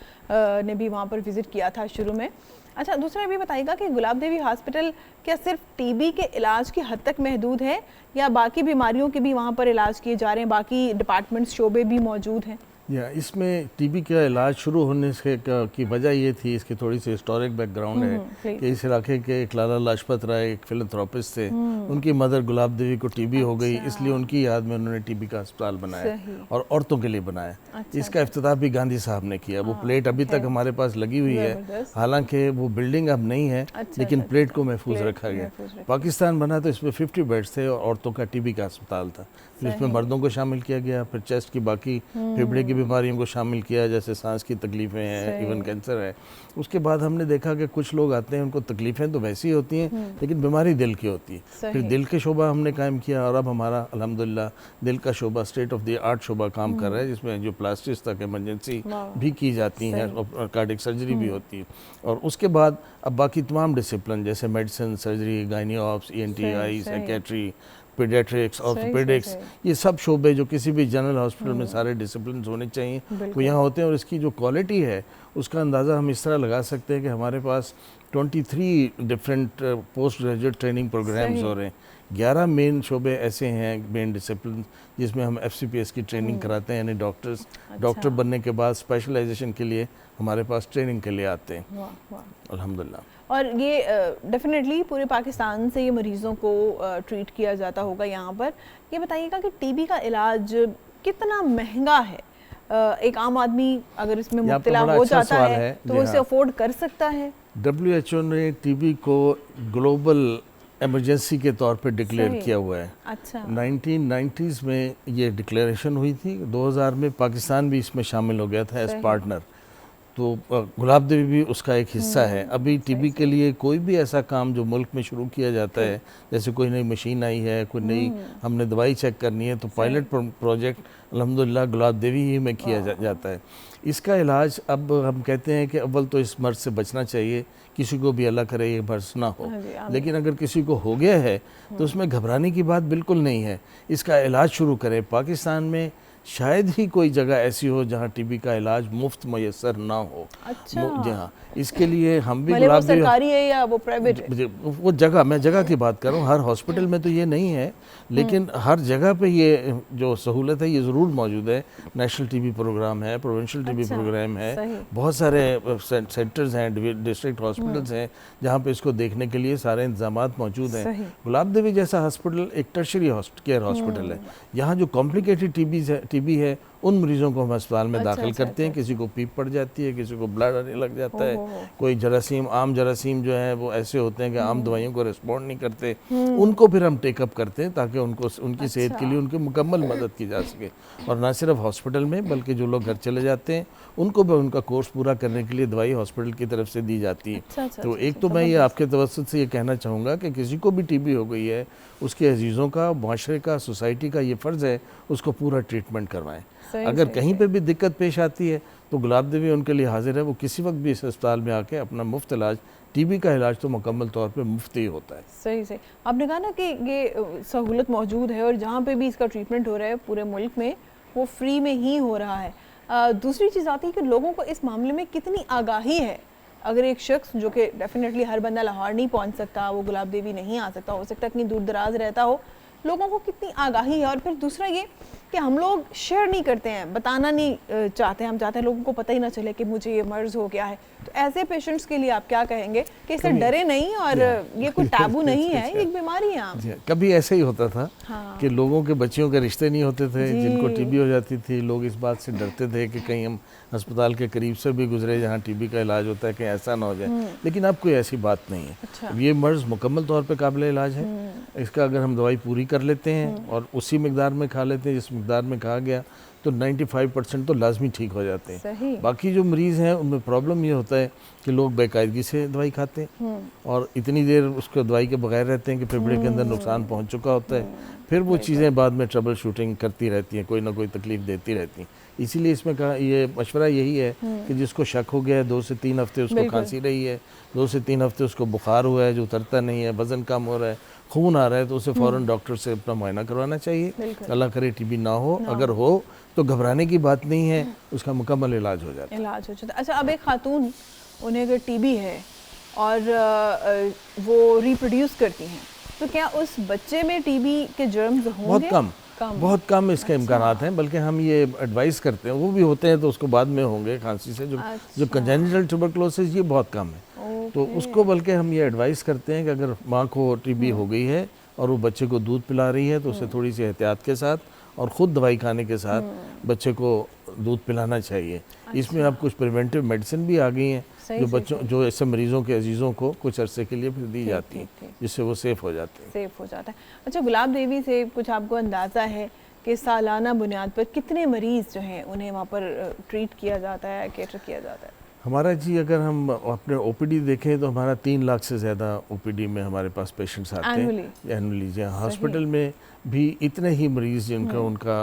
ने भी वहाँ पर विज़िट किया था शुरू में। अच्छा, दूसरा ये भी बताइएगा कि गुलाब देवी हॉस्पिटल क्या सिर्फ टीबी के इलाज की हद तक महदूद है या बाकी बीमारियों के भी वहाँ पर इलाज किए जा रहे हैं, बाकी डिपार्टमेंट्स शोबे भी मौजूद हैं? या इसमें टीबी का इलाज शुरू होने से की वजह ये थी, इसकी थोड़ी सी हिस्टोरिक बैकग्राउंड है कि इस इलाके के एक लाला लाजपत राय एक फिलैंथ्रोपिस्ट थे, उनकी मदर गुलाब देवी को टीबी हो गई, इसलिए उनकी याद में उन्होंने टीबी का अस्पताल बनाया और औरतों के लिए बनाया। इसका इफ्तिताह भी गांधी साहब ने किया। वो प्लेट अभी तक हमारे पास लगी हुई है, हालांकि वो बिल्डिंग अब नहीं है, लेकिन प्लेट को महफूज रखा गया। पाकिस्तान बना तो इसमें 50 बेड्स थे और औरतों का टीबी का अस्पताल था, फिर इसमें मर्दों को शामिल किया गया, फिर चेस्ट की बाकी फेफड़े की बीमारियों को शामिल किया, जैसे सांस की तकलीफ़ें हैं, इवन कैंसर है। उसके बाद हमने देखा कि कुछ लोग आते हैं, उनको तकलीफ़ें तो वैसी होती हैं लेकिन बीमारी दिल की होती है। फिर दिल के शोबा हमने कायम किया और अब हमारा अल्हम्दुलिल्लाह दिल का शोबा स्टेट ऑफ द आर्ट शोबा काम कर रहा है, जिसमें जो प्लास्टिक्स तक इमरजेंसी भी की जाती हैं और कार्डियक सर्जरी भी होती है। और उसके बाद अब बाकी तमाम डिसिप्लिन जैसे मेडिसिन, सर्जरी, गायनियोप्स, ENT, साइकेट्री, पीडियाट्रिक्स, ऑर्थोपेडिक्स, ये सब शोबे जो किसी भी जनरल हॉस्पिटल में सारे डिसिप्लिन होने चाहिए वो यहाँ होते हैं। और इसकी जो क्वालिटी है उसका अंदाज़ा हम इस तरह लगा सकते हैं कि हमारे पास 23 different post graduate training programs हो रहे हैं। 11 मेन शोबे ऐसे हैं, मेन डिसिप्लिन, जिसमें हम FCPS की ट्रेनिंग कराते हैं, यानी डॉक्टर बनने के बाद स्पेशलाइजेशन के लिए हमारे पास ट्रेनिंग के लिए आते हैं अल्हम्दुलिल्लाह। और ये डेफिनेटली पूरे पाकिस्तान से ये मरीज़ों को ट्रीट किया जाता होगा यहाँ पर। ये बताइएगा कि टीबी का इलाज कितना महंगा है? एक आम आदमी अगर इसमें मुब्तला हो जाता है तो वो इसे अफोर्ड कर सकता है? WHO ने टीबी को ग्लोबल इमरजेंसी के तौर पे डिक्लेयर किया हुआ है। अच्छा। 1990s में ये डिक्लेरेशन हुई थी। 2000 में पाकिस्तान भी इसमें शामिल हो गया था एज पार्टनर। तो गुलाब देवी भी उसका एक हिस्सा है। अभी टीबी के लिए कोई भी ऐसा काम जो मुल्क में शुरू किया जाता है, जैसे कोई नई मशीन आई है, कोई नई हमने दवाई चेक करनी है, तो पायलट प्रोजेक्ट अल्हम्दुलिल्लाह गुलाब देवी ही में किया जाता है। इसका इलाज अब हम कहते हैं कि अव्वल तो इस मर्ज से बचना चाहिए, किसी को भी अल्लाह करे ये मर्ज ना हो। लेकिन अगर किसी को हो गया है तो उसमें घबराने की बात बिल्कुल नहीं है, इसका इलाज शुरू करें। पाकिस्तान में शायद ही कोई जगह ऐसी हो जहाँ टीबी का इलाज मुफ्त मुयस्सर ना हो। अच्छा। जी हाँ, इसके लिए हम भी वो सरकारी है या वो प्राइवेट है? वो जगह, मैं जगह की बात कर रहा हूँ। हर हॉस्पिटल में तो ये नहीं है, लेकिन हर जगह पे ये जो सहूलत है ये ज़रूर मौजूद है। नेशनल टीबी प्रोग्राम है, प्रोविंशियल टीबी प्रोग्राम है, बहुत सारे सेंटर्स हैं, डिस्ट्रिक्ट हॉस्पिटल्स हैं जहाँ पे इसको देखने के लिए सारे इंतजाम मौजूद हैं। गुलाब देवी जैसा हॉस्पिटल एक टर्शरी केयर हॉस्पिटल है। यहाँ जो कॉम्प्लिकेटेड टीबी है उन मरीज़ों को हम अस्पताल में दाखिल करते हैं। किसी को पीप पड़ जाती है, किसी को ब्लड आने लग जाता है, कोई जरासीम, आम जरासीम जो है वो ऐसे होते हैं कि आम दवाइयों को रिस्पॉन्ड नहीं करते, उनको फिर हम टेकअप करते हैं ताकि उनको उनकी सेहत के लिए उनकी मुकम्मल मदद की जा सके। और ना सिर्फ हॉस्पिटल में बल्कि जो लोग घर चले जाते हैं उनको भी उनका कोर्स पूरा करने के लिए दवाई हॉस्पिटल की तरफ से दी जाती है। तो एक तो मैं ये आपके तवज्जुह से ये कहना चाहूँगा कि किसी को भी टीबी हो गई है, उसके अजीज़ों का, माशरे का, सोसाइटी का ये फ़र्ज़ है उसको पूरा ट्रीटमेंट करवाएं। अगर कहीं पे भी दिक्कत पेश आती है तो गुलाब देवी उनके लिए हाजिर है। वो किसी वक्त भी इस अस्पताल में आके अपना मुफ्त इलाज, टीबी का इलाज तो मुकम्मल तौर पे मुफ्त ही होता है। सही। आपने कहा ना कि ये सहूलत मौजूद है और जहाँ पे भी इसका ट्रीटमेंट हो रहा है पूरे मुल्क में वो फ्री में ही हो रहा है। दूसरी चीज़ आती है कि लोगों को इस मामले में कितनी आगाही है। अगर एक शख्स जो कि डेफिनेटली हर बंदा लाहौर नहीं पहुँच सकता, वो गुलाब देवी नहीं आ सकता, हो सकता है इतनी दूर दराज रहता हो, लोगों को कितनी आगाही है। और फिर दूसरा ये कि हम लोग शेयर नहीं करते हैं, बताना नहीं चाहते हैं, हम चाहते हैं लोगों को पता ही ना चले कि मुझे ये मर्ज हो गया है। तो ऐसे पेशेंट्स के लिए आप क्या कहेंगे कि इससे डरे नहीं और ये कोई टैबू नहीं है, ये एक बीमारी है। कभी ऐसे ही होता था कि लोगों के बच्चियों के रिश्ते नहीं होते थे जिनको टीबी हो जाती थी। लोग इस बात से डरते थे कि कहीं हम अस्पताल के करीब से भी गुजरे जहाँ टीबी का इलाज होता है, कहीं ऐसा ना हो जाए। लेकिन अब कोई ऐसी बात नहीं है। ये मर्ज मुकम्मल तौर पर काबिल इलाज है। इसका अगर हम दवाई पूरी कर लेते हैं और उसी मिकदार में खा लेते हैं जिस मिकदार में कहा गया, तो 95% तो लाजमी ठीक हो जाते हैं। बाकी जो मरीज़ हैं उनमें प्रॉब्लम ये होता है कि लोग बेकायदगी से दवाई खाते हैं और इतनी देर उसको दवाई के बगैर रहते हैं कि फेफड़े के अंदर नुकसान पहुंच चुका होता है। फिर वो चीज़ें बाद में ट्रबल शूटिंग करती रहती हैं, कोई ना कोई तकलीफ़ देती रहती हैं। इसीलिए इसमें कहा ये मशवरा यही है कि जिसको शक हो गया है 2 से 3 हफ्ते उसको खांसी रही है, 2 से 3 हफ्ते उसको बुखार हुआ है जो उतरता नहीं है, वज़न कम हो रहा है, खून आ रहा है, तो उसे फ़ौरन डॉक्टर से अपना मुआयना करवाना चाहिए। अल्लाह करे टीबी ना हो, अगर हो तो घबराने की बात नहीं है, उसका मुकम्मल इलाज हो जाता है। अच्छा, अब एक खातून, उन्हें अगर टीबी है और वो रिप्रोड्यूस करती हैं, तो क्या उस बच्चे में टीबी के जर्म्स होंगे? बहुत कम इसके इम्कानात हैं। बल्कि हम ये एडवाइस करते हैं, वो भी होते हैं तो उसको बाद में होंगे खांसी से, जो कंजेनिटल ट्यूबरकुलोसिस ये बहुत कम है। तो उसको बल्कि हम ये एडवाइस करते हैं कि अगर माँ को टीबी हो गई है और वो बच्चे को दूध पिला रही है तो उसे थोड़ी सी एहतियात के साथ और ख़ुद दवाई खाने के साथ बच्चे को दूध पिलाना चाहिए। इसमें अब कुछ प्रिवेंटिव मेडिसिन भी आ गई हैं जो ऐसे मरीज़ों के अजीज़ों को कुछ अरसे के लिए फिर दी जाती हैं, जिससे वो सेफ़ हो जाते हैं। अच्छा, गुलाब देवी से कुछ आपको अंदाज़ा है कि सालाना बुनियाद पर कितने मरीज़ जो हैं उन्हें वहाँ पर ट्रीट किया जाता है, केटर किया जाता है? हमारा जी अगर हम अपने ओपीडी देखें तो हमारा 3 लाख से ज़्यादा ओपीडी में हमारे पास पेशेंट्स आते हैं एनुअली जी। हॉस्पिटल में भी इतने ही मरीज़ जिनका उनका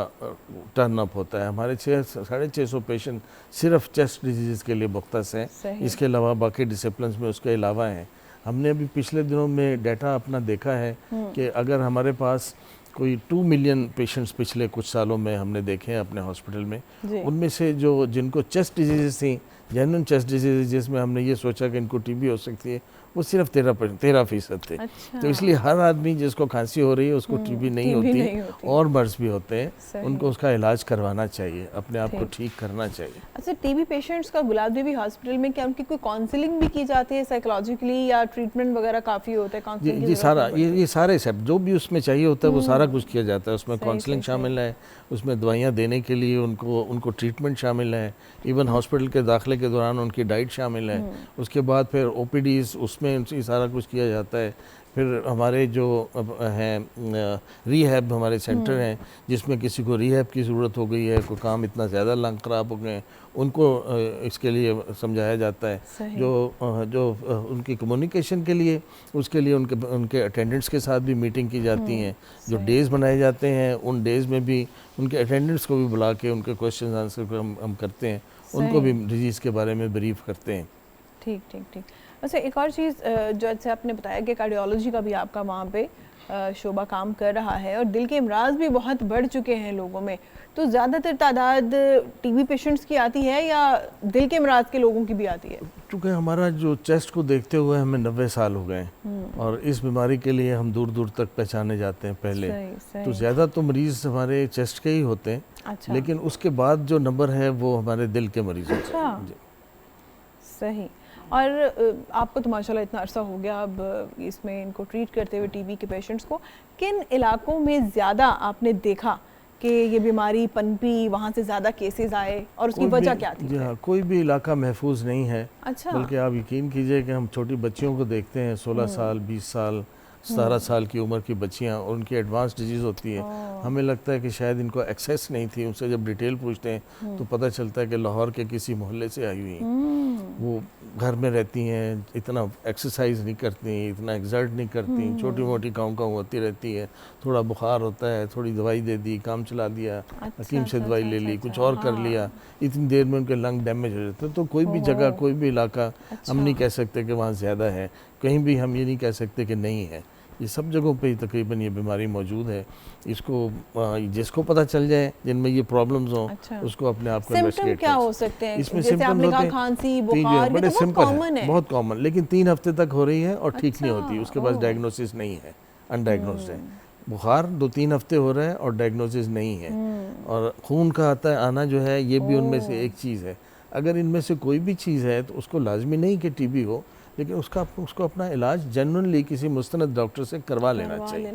टर्न अप होता है। हमारे 650 पेशेंट सिर्फ चेस्ट डिजीज़ के लिए मुख्तस हैं, इसके अलावा बाकी डिसिप्लिन्स में उसके अलावा हैं। हमने अभी पिछले दिनों में डाटा अपना देखा है कि अगर हमारे पास कोई 2 मिलियन पेशेंट्स पिछले कुछ सालों में हमने देखे हैं अपने हॉस्पिटल में, उनमें से जो जिनको चेस्ट डिजीज़ थी, जेन्युइन चेस्ट डिजीज़ जिसमें हमने ये सोचा कि इनको टीबी हो सकती है, वो सिर्फ 13% थे। अच्छा। तो इसलिए हर आदमी जिसको खांसी हो रही है उसको टीबी नहीं होती, और मर्ज भी होते हैं, उनको उसका इलाज करवाना चाहिए, अपने आप को ठीक करना चाहिए। अच्छा, टीबी पेशेंट्स का गुलाब बेबी हॉस्पिटल में क्या उनकी कोई काउंसलिंग भी की जाती है साइकोलॉजिकली, या ट्रीटमेंट वगैरह काफ़ी होता है? काउंसलिंग ये सारा ये सारे सब जो भी उसमें चाहिए होता है वो सारा कुछ किया जाता है। उसमें काउंसलिंग शामिल है, उसमें दवाइयाँ देने के लिए उनको ट्रीटमेंट शामिल है, इवन हॉस्पिटल के दाखिले के दौरान उनकी डाइट शामिल है। उसके बाद फिर ओपीडीज़ उसमें सारा कुछ किया जाता है। फिर हमारे जो हैं रीहैब हमारे सेंटर हैं, जिसमें किसी को रीहैब की ज़रूरत हो गई है, कोई काम इतना ज़्यादा लंग ख़राब हो गए, उनको इसके लिए समझाया जाता है। जो उनकी कम्युनिकेशन के लिए, उसके लिए उनके अटेंडेंट्स के साथ भी मीटिंग की जाती हैं। जो डेज़ बनाए जाते हैं उन डेज़ में भी उनके अटेंडेंट्स को भी बुला के उनके क्वेश्चन आंसर हम करते हैं, उनको भी डिजीज़ के बारे में ब्रीफ करते हैं। ठीक ठीक ठीक। अच्छा, एक और चीज़ जो जैसे आपने बताया कि कार्डियोलॉजी का भी आपका वहाँ पे शोबा काम कर रहा है, और दिल के अमराज भी बहुत बढ़ चुके हैं लोगों में, तो ज़्यादातर तादाद टीबी पेशेंट्स की आती है या दिल के अमराज के लोगों की भी आती है? क्योंकि हमारा जो चेस्ट को देखते हुए हमें 90 साल हो गए, और इस बीमारी के लिए हम दूर दूर तक पहचाने जाते हैं पहले। तो ज़्यादा तो मरीज़ हमारे चेस्ट के ही होते हैं। अच्छा। लेकिन उसके बाद जो नंबर है वो हमारे दिल के मरीज़ होते हैं। अच्छा, सही। और आपको तो माशाल्लाह इतना अरसा हो गया अब इसमें इनको ट्रीट करते हुए टीबी के पेशेंट्स को, किन इलाकों में ज़्यादा आपने देखा कि ये बीमारी पनपी, वहाँ से ज़्यादा केसेस आए, और उसकी वजह क्या थी? जी हाँ, कोई भी इलाका महफूज नहीं है। अच्छा। बल्कि आप यकीन कीजिए कि हम छोटी बच्चियों को देखते हैं, 16 साल 20 साल 17 साल की उम्र की बच्चियाँ, और उनकी एडवांस डिजीज़ होती है। हमें लगता है कि शायद इनको एक्सेस नहीं थी। उनसे जब डिटेल पूछते हैं तो पता चलता है कि लाहौर के किसी मोहल्ले से आई हुई हैं। वो घर में रहती हैं, इतना एक्सरसाइज नहीं करती, इतना एग्जर्ट नहीं करती, छोटी मोटी काम होती रहती है, थोड़ा बुखार होता है, थोड़ी दवाई दे दी, काम चला दिया, हकीम से दवाई ले ली, कुछ और कर लिया, इतनी देर में उनके लंग डैमेज हो जाते हैं। तो कोई भी जगह, कोई भी इलाका हम नहीं कह सकते कि वहाँ ज़्यादा है, कहीं भी हम ये नहीं कह सकते कि नहीं है। ये सब जगहों पे तकरीबन ये बीमारी मौजूद है। इसको जिसको पता चल जाए जिनमें ये प्रॉब्लम्स हों, अच्छा, उसको अपने आप को इन्वेस्टिगेट क्या हो सकते हैं? इसमें जैसे आपने कहा खांसी, बुखार, बड़े तो सिंपल है, बहुत कॉमन, लेकिन 3 हफ्ते तक हो रही है और ठीक नहीं होती, उसके पास डायग्नोसिस नहीं है, अनडायग्नोस्ड है। बुखार 2-3 हफ्ते हो रहा है और डायग्नोसिस नहीं है। और खून का आना जो है ये भी उनमें से एक चीज़ है। अगर इनमें से कोई भी चीज़ है तो उसको लाजमी नहीं कि टीबी हो, लेकिन उसको अपना इलाज जेन्युइनली किसी मुस्तनद डॉक्टर से करवा लेना चाहिए।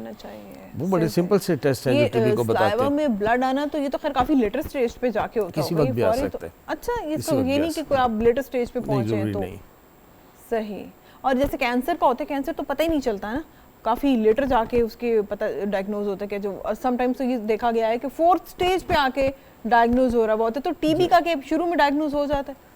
वो बड़े सिंपल से टेस्ट हैं जो टीबी को बताते हैं। में ब्लड आना तो ये तो खैर काफी लेटर स्टेज पे जाके होता है, किसी वक्त भी आ सकता है। अच्छा, ये तो ये नहीं कि कोई आप लेटर स्टेज पे पहुंचे हैं तो सही। और जैसे कैंसर का होता है, कैंसर तो पता ही नहीं चलता ना, काफ़ी लेटर जाके उसके पता डायग्नोज होता है कि जो समटाइम्स तो ये देखा गया है कि 4th स्टेज पे आके डायग्नोज हो रहा होता है। तो टीबी का के शुरू में डायग्नोज हो जाता है?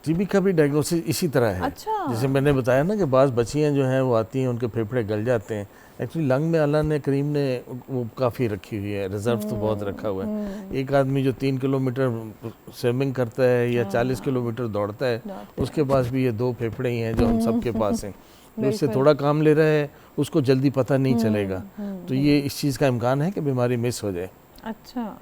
टीबी का भी डायग्नोसिस इसी तरह है। अच्छा। जैसे मैंने बताया ना कि बाज़ बच्चियाँ जो हैं वो आती हैं, उनके फेफड़े गल जाते हैं। एक्चुअली लंग में अल्लाह ने करीम ने वो काफ़ी रखी हुई है, रिजर्व तो बहुत रखा हुआ है। एक आदमी जो 3 किलोमीटर स्विमिंग करता है या 40 किलोमीटर दौड़ता है, उसके पास भी ये 2 फेफड़े ही हैं जो हम सबके पास हैं। जो उससे थोड़ा काम ले रहा है उसको जल्दी पता नहीं चलेगा। तो ये इस चीज़ का इम्कान है कि बीमारी मिस हो जाए। अच्छा,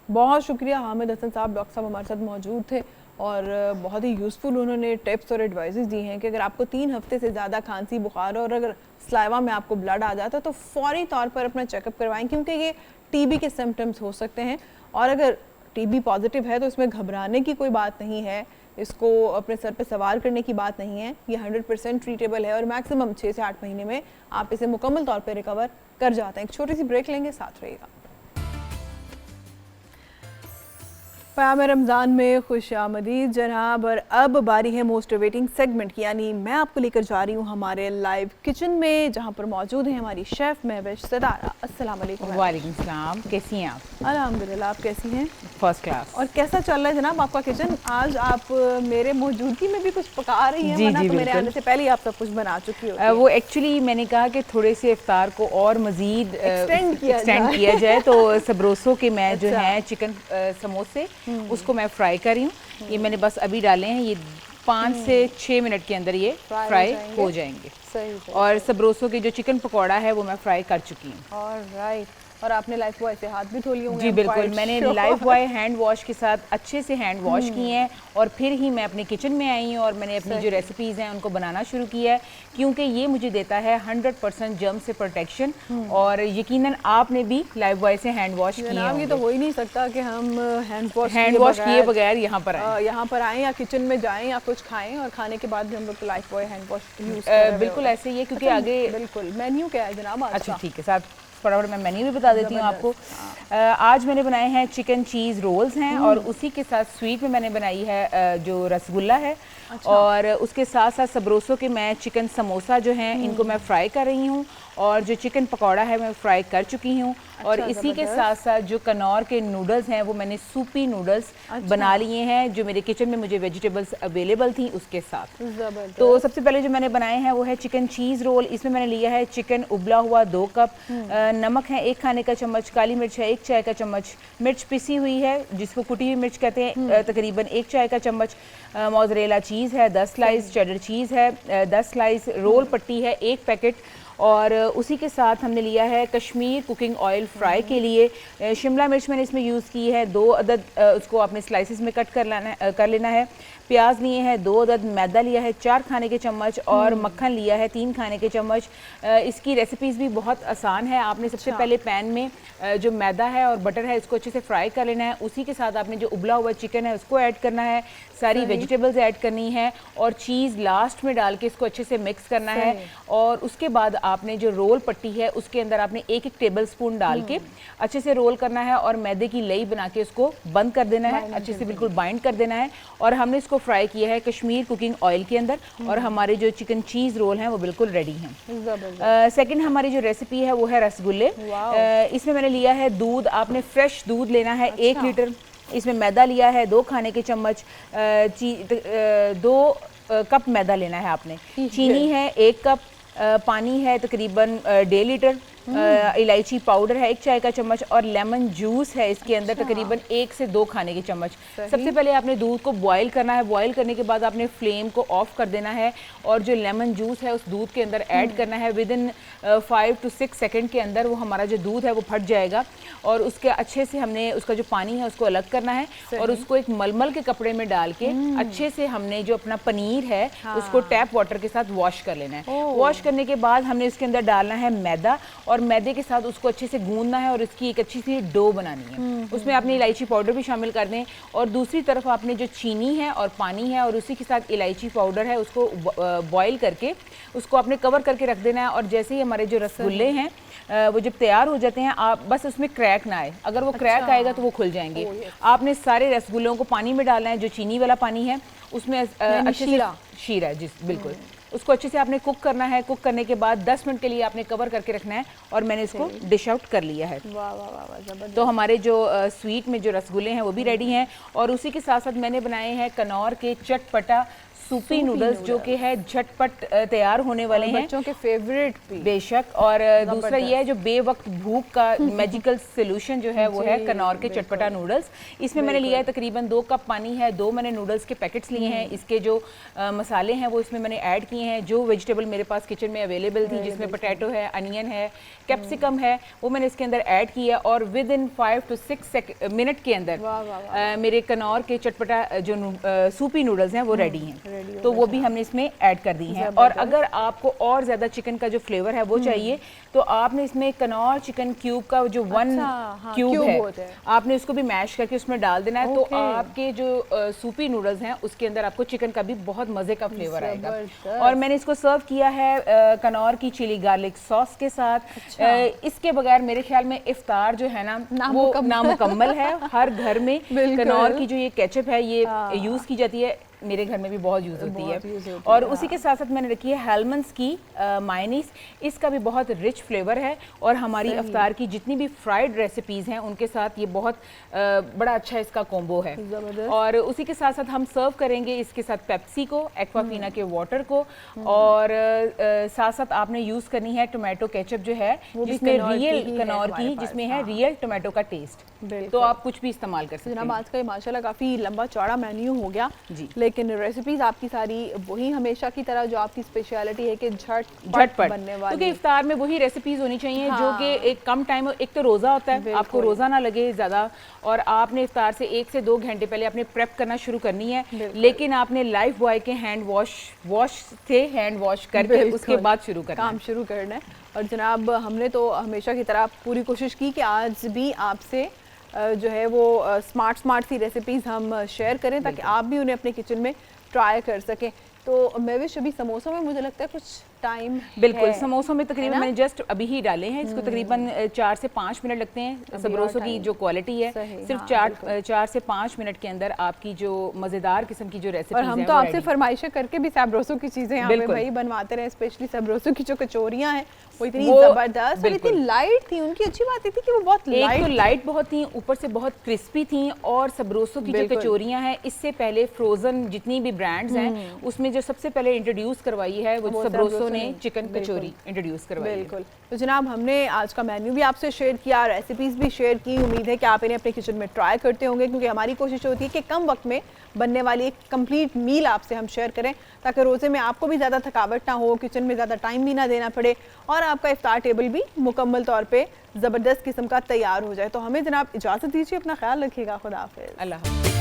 बहुत शुक्रिया हामिद हसन साहब, डॉक्टर साहब हमारे साथ मौजूद थे और बहुत ही यूज़फुल उन्होंने टिप्स और एडवाइसेस दी हैं कि अगर आपको 3 हफ्ते से ज़्यादा खांसी बुखार और अगर सलाइवा में आपको ब्लड आ जाता है तो फौरी तौर पर अपना चेकअप करवाएं, क्योंकि ये टीबी के सिम्टम्स हो सकते हैं। और अगर टीबी पॉजिटिव है तो इसमें घबराने की कोई बात नहीं है, इसको अपने सर पे सवार करने की बात नहीं है। ये 100% ट्रीटेबल है और मैक्सिमम 6 से 8 महीने में आप इसे मुकम्मल तौर पे रिकवर कर जाते हैं। एक छोटी सी ब्रेक लेंगे, साथ रहिएगा। क़याम रमज़ान में खुश आमदीद जनाब। और अब बारी है मोस्ट वेटिंग सेगमेंट की, यानी मैं आपको लेकर जा रही हूँ हमारे लाइव किचन में, जहाँ पर मौजूद है हमारी शेफ़ महविश सितारा। अस्सलाम वालेकुम। वालेकुम सलाम, कैसी हैं आप? अल्हम्दुलिल्लाह, आप कैसी हैं? First class. और कैसा चल रहा है जनाब आपका किचन? आज आप मेरे मौजूदगी में भी कुछ पका रही हैं? जी, वरना जी, तो मेरे बिल्कुल। आने से पहले ही आप सब कुछ बना चुकी हो। वो एक्चुअली मैंने कहा कि थोड़े से इफ्तार को और मज़ीद एक्सटेंड किया जाए तो सबरोसों के मैं जो अच्छा। है चिकन समोसे उसको मैं फ्राई कर रही हूँ। ये मैंने बस अभी डाले हैं, ये 5 से 6 मिनट के अंदर ये फ्राई हो जाएंगे। सही। और सबरोसों के जो चिकन पकौड़ा है वो मैं फ्राई कर चुकी हूँ। ऑलराइट। और आपने लाइफ बॉय से हाथ भी धो लिए होंगे? जी बिल्कुल, मैंने लाइफ बॉय हैंड वॉश के साथ अच्छे से हैंड वॉश किए हैं और फिर ही मैं अपने किचन में आई हूँ और मैंने अपनी जो रेसिपीज़ हैं उनको बनाना शुरू किया है, क्योंकि ये मुझे देता है 100% जर्म से प्रोटेक्शन। और यकीनन आपने भी लाइफ बॉय से हैंड वॉश किए जनाब, ये तो हो ही नहीं सकता कि हम हैंड वॉश किए बगैर यहाँ पर आए। यहाँ पर आएँ या किचन में जाएं या कुछ खाएं और खाने के बाद भी हम लोग life boy hand wash use करें। बिल्कुल ऐसे ही है, क्योंकि आगे बिल्कुल। मेन्यू क्या है जनाब आज अच्छा का? ठीक है, साथ फटाफट मैं मेन्यू भी बता देती हूँ आपको। आज मैंने बनाए हैं चिकन चीज़ रोल्स हैं और उसी के साथ स्वीट में मैंने बनाई है जो रसगुल्ला है। अच्छा। और उसके साथ साथ सबरोसों के मैं चिकन समोसा जो हैं इनको मैं फ्राई कर रही हूँ और जो चिकन पकौड़ा है मैं फ्राई कर चुकी हूँ। और इसी के साथ साथ जो कनौर के नूडल्स हैं वो मैंने सूपी नूडल्स बना लिए हैं, जो मेरे किचन में मुझे वेजिटेबल्स अवेलेबल थी उसके साथ। तो सबसे पहले जो मैंने बनाए हैं वो है चिकन चीज़ रोल। इसमें मैंने लिया है चिकन उबला हुआ 2 कप, नमक है 1 खाने का चम्मच, काली मिर्च है 1 चाय का चम्मच, मिर्च पिसी हुई है जिसको कुटी हुई मिर्च कहते हैं तकरीबन 1 चाय का चम्मच, मोज़रेला चीज़ है 10 स्लाइस, चेडर चीज़ है 10 स्लाइस, रोल पट्टी है 1 पैकेट। और उसी के साथ हमने लिया है कश्मीर कुकिंग ऑयल फ्राई के लिए शिमला मिर्च मैंने इसमें यूज़ की है 2 अदद, उसको आपने स्लाइसिस में कट कर लेना है। प्याज लिए हैं 2 अदद, मैदा लिया है 4 खाने के चम्मच और मक्खन लिया है 3 खाने के चम्मच। इसकी रेसिपीज़ भी बहुत आसान है। आपने सबसे पहले पैन में जो मैदा है और बटर है इसको अच्छे से फ्राई कर लेना है। उसी के साथ आपने जो उबला हुआ चिकन है उसको ऐड करना है, सारी वेजिटेबल्स ऐड करनी है और चीज़ लास्ट में डाल के इसको अच्छे से मिक्स करना है। और उसके बाद आपने जो रोल पट्टी है उसके अंदर आपने 1-1 टेबल स्पून डाल के अच्छे से रोल करना है और मैदे की लई बना के उसको बंद कर देना है, अच्छे से बिल्कुल बाइंड कर देना है। और हमने इसको फ्राई किया है कश्मीर कुकिंग ऑयल के अंदर और हमारे जो चिकन चीज़ रोल हैं वो बिल्कुल रेडी हैं। सेकंड हमारी जो रेसिपी है वो है रसगुल्ले। इसमें मैंने लिया है दूध, आपने फ्रेश दूध लेना है 1 लीटर। इसमें मैदा लिया है 2 खाने के चम्मच, 2 कप मैदा लेना है आपने, चीनी है 1 कप, पानी है तकरीबन 1.5 लीटर, इलायची पाउडर है 1 चाय का चम्मच और लेमन जूस है इसके अंदर तकरीबन 1 से 2 खाने के चम्मच। सबसे पहले आपने दूध को बॉईल करना है, बॉईल करने के बाद आपने फ्लेम को ऑफ कर देना है और जो लेमन जूस है उस दूध के अंदर ऐड करना है। विदिन 5 to 6 सेकंड के अंदर वो हमारा जो दूध है वो फट जाएगा और उसके अच्छे से हमने उसका जो पानी है उसको अलग करना है और उसको एक मलमल के कपड़े में डाल के अच्छे से हमने जो अपना पनीर है उसको टैप वाटर के साथ वॉश कर लेना है। वॉश करने के बाद हमने इसके अंदर डालना है मैदा और मैदे के साथ उसको अच्छे से गूंदना है और इसकी एक अच्छी सी डो बनानी है। उसमें आपने इलायची पाउडर भी शामिल कर दें और दूसरी तरफ आपने जो चीनी है और पानी है और उसी के साथ इलायची पाउडर है उसको बॉईल करके उसको आपने कवर करके रख देना है। और जैसे ही हमारे जो रसगुल्ले हैं वो जब तैयार हो जाते हैं, आप बस उसमें क्रैक ना आए, अगर वो क्रैक आएगा तो वो खुल जाएंगे। आपने सारे रसगुल्लों को पानी में डालना है, जो चीनी वाला पानी है उसमें अच्छे से शीरा, जी बिल्कुल, उसको अच्छे से आपने कुक करना है। कुक करने के बाद 10 मिनट के लिए आपने कवर करके रखना है और मैंने इसको डिश आउट कर लिया है। वाह वाह वाह, जबरदस्त। तो हमारे जो स्वीट में जो रसगुल्ले हैं वो भी रेडी हैं और उसी के साथ साथ मैंने बनाए हैं कनौर के चटपटा सूपी नूडल्स जो कि है झटपट तैयार होने वाले हैं, बच्चों के फेवरेट भी। बेशक। और दूसरा ये है जो बेवक्त भूख का मैजिकल सोल्यूशन जो है वो है कनौर के चटपटा नूडल्स। इसमें मैंने लिया है तकरीबन 2 कप पानी है, 2 मैंने नूडल्स के पैकेट्स लिए हैं। इसके जो मसाले हैं वो इसमें मैंने ऐड किए हैं, जो वेजिटेबल मेरे पास किचन में अवेलेबल थी, जिसमें पोटैटो है, अनियन है, कैप्सिकम है, वो मैंने इसके अंदर ऐड किया और विद इन 5 to 6 मिनट के अंदर मेरे कनौर के चटपटा जो सूपी नूडल्स हैं वो रेडी हैं। ready हो तो गया वो भी हमने इसमें ऐड कर दी हैं। और अगर आपको और ज़्यादा चिकन का जो फ्लेवर है वो चाहिए तो आपने इसमें कनौर चिकन क्यूब का जो 1 हाँ, क्यूब क्यूब होते है हैं। आपने उसको भी मैश करके उसमें डाल देना है। तो ओके। आपके जो सूपी नूडल्स हैं उसके अंदर आपको चिकन का भी बहुत मज़े का फ्लेवर आएगा। जबरदस्त। और मैंने इसको सर्व किया है कनौर की चिली गार्लिक सॉस के साथ। इसके बगैर मेरे ख्याल में इफ्तार जो है ना वो नामुकम्मल है। हर घर में कनौर की जो ये केचप है ये यूज़ की जाती है, मेरे घर में भी बहुत यूज़ होती है। और उसी के साथ साथ मैंने रखी है हेलमंड्स की मायोनीज, इसका भी बहुत रिच फ्लेवर है और हमारी अफ्तार की जितनी भी फ्राइड रेसिपीज़ हैं उनके साथ ये बहुत बड़ा अच्छा इसका कॉम्बो है। और उसी के साथ साथ हम सर्व करेंगे इसके साथ पेप्सी को, एक्वाफिना के वाटर को, और साथ साथ आपने यूज़ करनी है टोमेटो केचप जो है जिसमें रियल कनौर की जिसमें है रियल टोमेटो का टेस्ट, तो आप कुछ भी इस्तेमाल कर सकते हैं। जनाब आज का ये माशाल्लाह काफ़ी लंबा चौड़ा मेन्यू हो गया जी, लेकिन रेसिपीज आपकी सारी वही हमेशा की तरह जो आपकी स्पेशलिटी है कि झटपट बनने वाली, क्योंकि इफ्तार में वही रेसिपीज होनी चाहिए जो कि एक कम टाइम, एक तो रोज़ा होता है, आपको रोज़ा ना लगे ज़्यादा, और आपने इफ्तार से 1 से 2 घंटे पहले आपने प्रेप करना शुरू करनी है, लेकिन आपने लाइफ बॉय के हैंड वॉश करके उसके बाद शुरू करना काम शुरू करना है। और जनाब हमने तो हमेशा की तरह पूरी कोशिश की कि आज भी आपसे जो है वो स्मार्ट सी रेसिपीज़ हम शेयर करें ताकि आप भी उन्हें अपने किचन में ट्राई कर सकें। तो मेविश अभी समोसों में मुझे लगता है कुछ टाइम बिल्कुल, समोसों में तकरीबन मैंने जस्ट अभी ही डाले हैं, इसको तकरीबन 4 से 5 मिनट लगते हैं। सबरोसों की जो क्वालिटी है सिर्फ 4 से 5 मिनट के अंदर आपकी जो मज़ेदार किस्म की जो रेसिपी, और हम तो आपसे फरमाइशें करके भी सबरोसों की चीज़ें यहाँ पे भाई बनवाते रहे, स्पेशली सबरोसों की जो कचौरियाँ हैं वो इतनी ज़बरदस्त और इतनी लाइट थी। उनकी अच्छी बात थी कि वो बहुत लाइट, तो लाइट बहुत थी, ऊपर से बहुत क्रिस्पी थी। और सबरोसों की जो कचौरियाँ हैं इससे पहले फ्रोजन जितनी भी ब्रांड्स हैं उसमें जो सबसे पहले इंट्रोड्यूस करवाई है वो सबरोसों ने चिकन कचौरी इंट्रोड्यूस करवाई। बिल्कुल। तो जनाब हमने आज का मेन्यू भी आपसे शेयर किया, रेसिपीज़ भी शेयर की। उम्मीद है कि आप इन्हें अपने किचन में ट्राई करते होंगे, क्योंकि हमारी कोशिश होती है कि कम वक्त में बनने वाली एक कंप्लीट मील आपसे हम शेयर करें ताकि रोज़े में आपको भी ज़्यादा थकावट ना हो, किचन में ज़्यादा टाइम भी ना देना पड़े और आपका इफ्तार टेबल भी मुकम्मल तौर पे ज़बरदस्त किस्म का तैयार हो जाए। तो हमें जनाब इजाज़त दीजिए, अपना ख्याल रखिएगा, खुदा हाफिज़। अल्लाह।